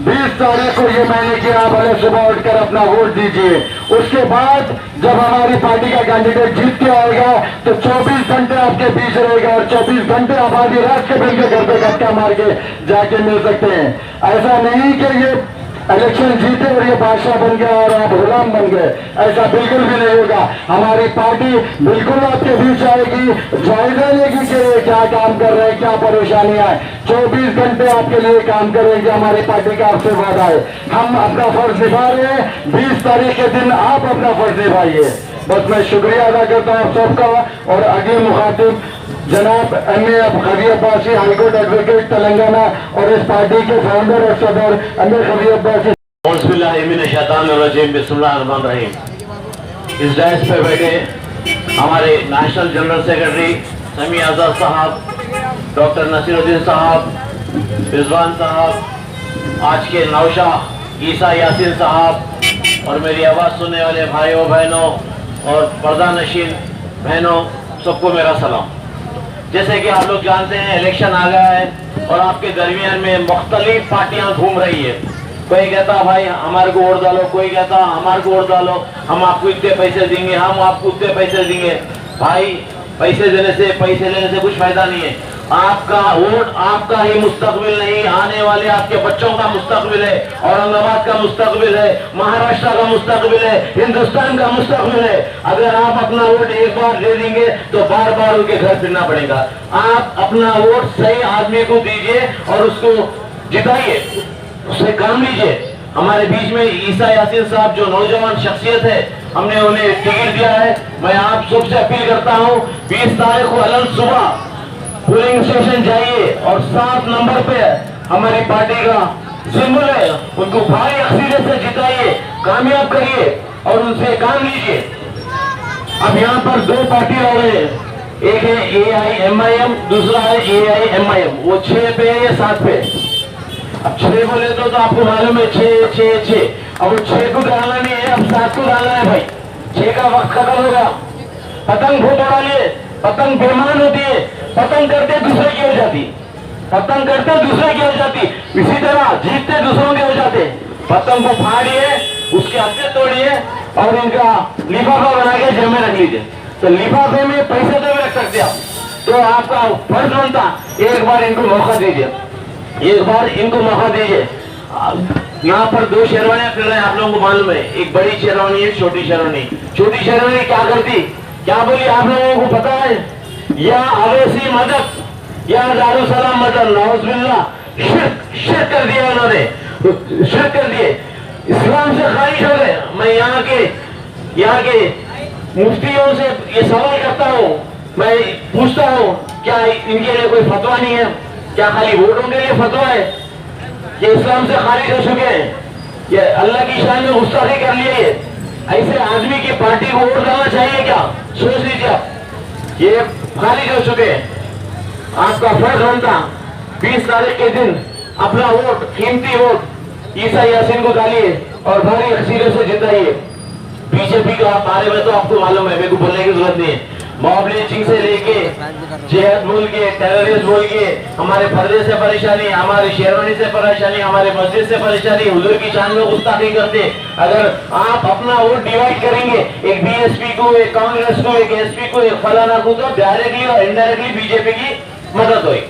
20 तारीख को ये महीने की आप भले सुबह उठकर अपना वोट दीजिए। उसके बाद जब हमारी पार्टी का कैंडिडेट जीत के आएगा तो 24 घंटे आपके बीच रहेगा, और 24 घंटे आप आधी रात के बिल के घर पे धक्का मार के जाके मिल सकते हैं। ऐसा नहीं कि ये इलेक्शन जीते और ये बादशाह बन गया और आप गुलाम बन गए, ऐसा बिल्कुल भी नहीं होगा। हमारी पार्टी बिल्कुल आपके बीच आएगी, जायजा लेगी कि ये क्या काम कर रहे हैं, क्या परेशानियां है। 24 घंटे आपके लिए काम करेंगे, हमारी पार्टी का आपसे वादा है। हम अपना फर्ज निभा रहे हैं, 20 तारीख के दिन आप अपना फर्ज निभाइए। बस मैं शुक्रिया अदा करता हूँ आप सबका। और अगले मुखातिब जनाब M A Khabi Abbasi, high court advocate Telangana, और इस पार्टी के फाउंडर और सदर एमए खबी अब्बासी। बिस्मिल्लाहिर्रहमानिर्रहीम। इस डायस पे बैठे हमारे नेशनल जनरल सेक्रेटरी समी आजाद साहब, डॉक्टर नसीरुद्दीन साहब, रिजवान साहब, आज के नौशा ईसा यासीन साहब, और मेरी आवाज़ सुनने वाले भाइयों बहनों और पर्दा नशीन बहनों, सबको मेरा सलाम। जैसे कि आप लोग जानते हैं, इलेक्शन आ गया है और आपके दरमियान में मुख्तलिफ पार्टियां घूम रही है। कोई कहता भाई हमारे को वोट डालो, कोई कहता हमारे को वोट डालो, हम आपको इतने पैसे देंगे, हम आपको उतने पैसे देंगे। भाई पैसे देने से, पैसे लेने से कुछ फायदा नहीं है। आपका वोट आपका ही मुस्तकबिल नहीं, आने वाले आपके बच्चों का मुस्तकबिल है, औरंगाबाद का मुस्तकबिल है, महाराष्ट्र का मुस्तकबिल है, हिंदुस्तान का मुस्तकबिल है। अगर आप अपना वोट एक बार दे देंगे तो बार बार उनके घर फिरना पड़ेगा। आप अपना वोट सही आदमी को दीजिए और उसको जिताइए, उससे काम लीजिए। हमारे बीच में ईसा यासीन साहब जो नौजवान शख्सियत है, हमने उन्हें टिकट दिया है। मैं आप सबसे अपील करता हूँ, 20 तारीख को अलग सुबह पोलिंग स्टेशन जाइए और 7 नंबर पे हमारी पार्टी का सिंबल है, उनको भारी अक्सरियत से जिताइए, कामयाब करिए और उनसे काम लीजिए। अब यहाँ पर 2 पार्टी आ रहे हैं, एक है AIMIM, दूसरा है AIMIM। वो 6 पे है या 7 पे? अब 6 बोले तो आपको मालूम है 6 6 6। अब वो 6 को डालना नहीं है, अब 7 को डालना है भाई। 6 का वक्त खत्म होगा। पतंग बहुत उड़ा लिए, पतंग बेमान होती है, पतंग करते दूसरे की हो जाती, पतंग करते दूसरे की हो जाती, इसी तरह जीतते दूसरों के हो जाते। पतंग को फाड़िए, उसके हत्थे तोड़िए और इनका लिफाफा बना के जेब में रख लीजिए। तो लिफाफे में पैसे तो भी रख सकते आप, तो आपका फर्ज बनता एक बार इनको मौका दीजिए, एक बार इनको मौका दीजिए। यहाँ पर 2 शेरवानियां फिर रहे हैं, आप लोगों को मालूम है, एक बड़ी शेरवानी है, छोटी शेरवानी। छोटी शेरवानी क्या करती, क्या बोली आप लोगों को पता है? या अवैसी मदद या दारुसलाम मदद, नाउज़ुबिल्लाह, शिर्क कर दिया उन्होंने, शिर्क कर दिए, इस्लाम से खारिज हो गए। मैं यहाँ के मुफ्तियों से ये सवाल करता हूँ, मैं पूछता हूँ, क्या इनके लिए कोई फतवा नहीं है? क्या खाली वोटों के लिए फतवा है? ये इस्लाम से खारिज हो चुके हैं, ये अल्लाह की शान में गुस्ताखी कर लिए। ऐसे आदमी की पार्टी को वोट डालना चाहिए क्या? सोच लीजिए आप, ये खारिज हो चुके हैं। आपका फर्ज बनता 20 तारीख के दिन अपना वोट, कीमती वोट ईसा यासीन को डालिए और भारी अक्सरियत से जिताइए। बीजेपी के बारे में तो आपको मालूम है, मेरे को बोलने की जरूरत नहीं है। मॉब लिंचिंग से लेके जिहाद बोल के, टेररिस्ट बोल के, हमारे पर्दे से परेशानी, हमारी शेरवानी से परेशानी, हमारे मस्जिद से परेशानी, हुजूर की शान में गुस्ताखी करते। अगर आप अपना वोट डिवाइड करेंगे, एक बीएसपी को, एक कांग्रेस को, एक एसपी को, एक फलाना को, तो डायरेक्टली और इनडायरेक्टली बीजेपी की मदद हुई।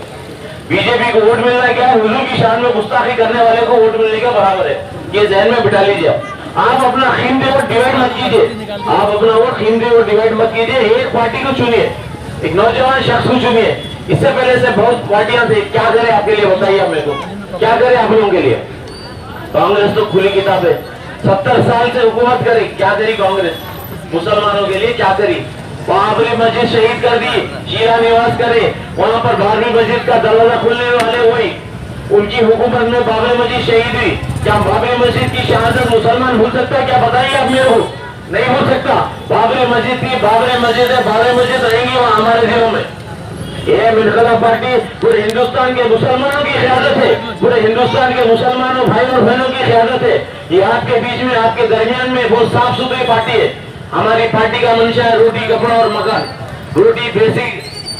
बीजेपी को वोट मिलना क्या है? हुजूर की शान में गुस्ताखी करने वाले को वोट मिलने के बराबर है। ये जहन में बिठा लीजिए। आप अपना कीमती वोट डिवाइड मत कीजिए, आप अपना वोट कीमती वोट डिवाइड मत कीजिए। एक पार्टी को चुनिए, एक नौजवान शख्स को चुनिए। इससे पहले से बहुत पार्टियां थी, क्या करे आपके लिए बताइए आप मेरे को, क्या करे आप लोगों के लिए? कांग्रेस तो खुली किताब है, 70 साल से हुकूमत करे, क्या करी कांग्रेस? मुसलमानों के लिए क्या करी? बाबरी मस्जिद शहीद कर दी, शीरा निवास करे, वहां पर बाबरी मस्जिद का दरवाजा खुलने वाले हुई, उनकी हुकूमत में बाबरी मस्जिद शहीद हुई। क्या बाबरी मस्जिद की शहादत मुसलमान भूल सकता है? क्या बताइए आप मेरे को, नहीं भूल सकता। बाबरी मस्जिद की बाबरी मस्जिद है, बाबरी मस्जिद रहेंगी वहां हमारे दिलों में। ये इनकलाब पार्टी पूरे हिंदुस्तान के मुसलमानों की क़यादत है, पूरे हिंदुस्तान के मुसलमानों भाई और बहनों की क़यादत है। ये आपके बीच में, आपके दरमियान में बहुत साफ सुथरी पार्टी है। हमारी पार्टी का मंशा है रोटी, कपड़ा और मकान। रोटी बेसिक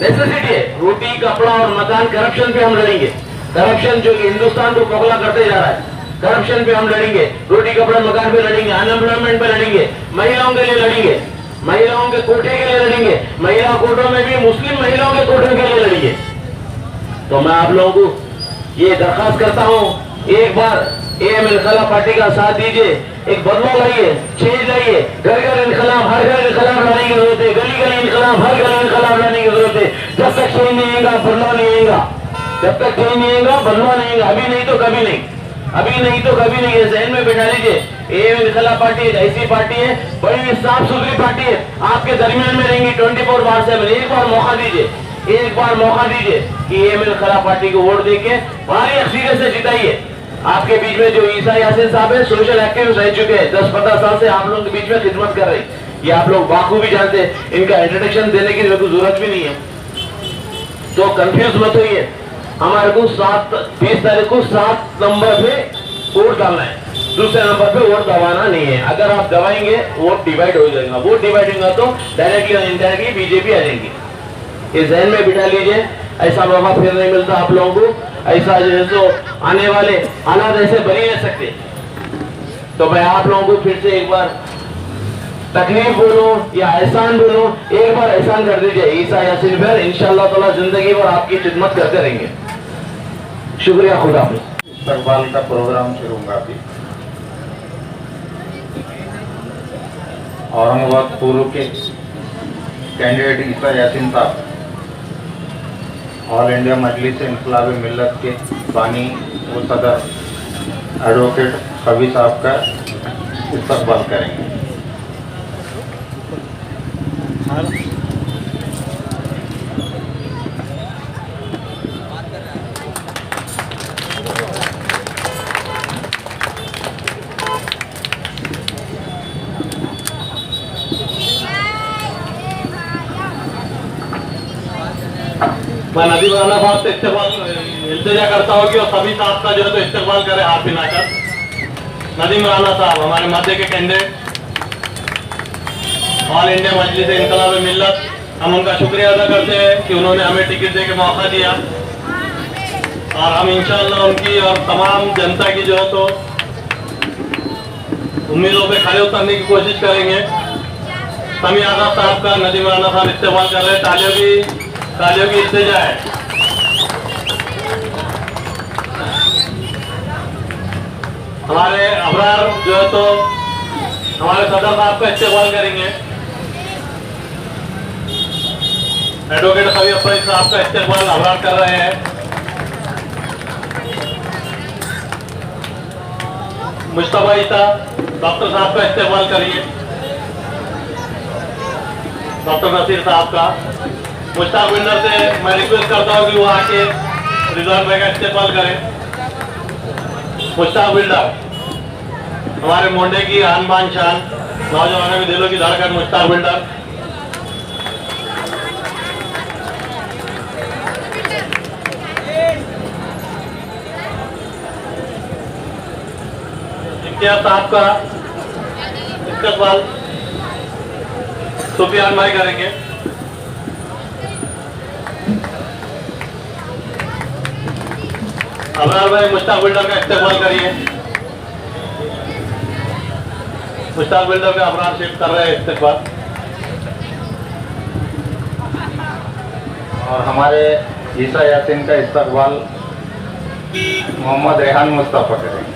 नेसेसिटी है, रोटी, कपड़ा और मकान। करप्शन पे हम लड़ेंगे, करप्शन जो कि हिंदुस्तान को पगला करते जा रहा है, करप्शन पे हम लड़ेंगे। रोटी, कपड़ा, मकान पे लड़ेंगे, अनएम्प्लॉयमेंट पे लड़ेंगे, महिलाओं के लिए लड़ेंगे, महिलाओं के कोटे के लिए लड़ेंगे, महिला कोटों में भी मुस्लिम महिलाओं के कोटों के लिए लड़ेंगे। तो मैं आप लोगों को ये दरखास्त करता हूँ, एक बार AM इनकलाब पार्टी का साथ दीजिए, एक बदलाव लाइए, चेंज लाइए। घर घर इनकलाब, हर घर इनकलाब लाने की जरूरत है, गली गली इनकलाब, हर गली इनकलाब लाने की जरूरत है। जब तक चेंज नहीं आएगा बदलाव नहीं आएगा, जब तक चेंज नहीं आएगा बदलाव नहीं आएगा। अभी नहीं तो कभी नहीं, अभी नहीं तो कभी नहीं, है जहन में बिठा लीजिए। AM इनकलाब पार्टी ऐसी पार्टी है, बड़ी साफ सुथरी पार्टी है, आपके दरमियान में रहेंगी 24/7। एक बार मौका दीजिए, एक बार मौका दीजिए कि AM इनकलाब पार्टी को वोट देके भारी अक्सरियत से जिताइए। आपके बीच में जो ईसा यासीन साहब है, सोशल एक्टिविस्ट रह चुके हैं, 10-15 साल से आप लोगों के बीच में खिदमत कर रहे हैं। ये आप लोग बाखूबी जानते हैं, इनका इंट्रोडक्शन देने की जरूरत भी नहीं है, तो कंफ्यूज मत होइए। हमारे को 20 तारीख को 7 नंबर पे वोट डालना है। दूसरे नंबर पे वोट दबाना नहीं है। अगर आप दबाएंगे वोट डिवाइड हो जाएगा, वोट डिवाइड होगा तो डायरेक्टली और इनडायरेक्टली बीजेपी आ जाएंगी। इस जहन में बिठा लीजिए, ऐसा मौका फिर नहीं मिलता आप लोगों को। ऐसा जो है तो आने वाले हालात ऐसे बन ही नहीं सकते। तो मैं आप लोगों को फिर से एक बार तकलीफ बोलूं या एहसान बोलूं, एक बार एहसान कर दीजिए ईसा यासीन पर, इंशाअल्लाह ताला जिंदगी भर आपकी खिदमत करते रहेंगे। शुक्रिया, खुदा हाफिज़। इस्तकबाल का प्रोग्राम शुरू होगा अभी। औरंगाबाद पूर्व के कैंडिडेट ईसा यासीन साहब, ऑल इंडिया मजलिस इनकलाब मिल्लत के बानी व सदर एडवोकेट कवि साहब का इस्तकबाल करेंगे। मैं नदीम राना साहब से इल्तिजा करता हूँ कि वो सभी साहब का जो है तो इस्तेमाल करें हाथ मिलाकर। नदीम राना साहब हमारे मध्य के कैंडिडेट, ऑल इंडिया मजलिस इनकलाब मिल्लत, हम उनका शुक्रिया अदा करते हैं कि उन्होंने हमें टिकट दे के मौका दिया और हम इंशाअल्लाह उनकी और तमाम जनता की जो है तो उम्मीदों पे खड़े उतरने की कोशिश करेंगे। समी आजाद साहब का नदीम राना साहब इस्तेमाल कर रहे हैं, तालियों की इल्तिजा है। हमारे अबरार जो है तो हमारे सदर साहब का इस्तेमाल करेंगे, एडवोकेट कवि साहब का इस्तेमाल अबरार कर रहे हैं। मुस्तफा ईसा डॉक्टर साहब का इस्तेमाल करिए, डॉक्टर नसीर साहब का। मुश्ताक बिल्डर से मैं रिक्वेस्ट करता हूँ कि वो आके रिजवान भाई का इस्तेमाल करें। मुश्ताक बिल्डर हमारे मोंडे की आन बान शान, नौजवानों के दिलों की धड़कन, मुश्ताक बिल्डर। इम्तियाज साहब का इस्तेमाल सुफियान भाई करेंगे। अबरार भाई मुश्ताक बिल्डर का इस्तेमाल करिए। मुश्ताक बिल्डर का अबरार शिफ्ट कर रहे हैं इस्तेमाल। और हमारे ईसा यासीन का इस्तकबाल मोहम्मद रेहान मुस्तफ़ा करेंगे।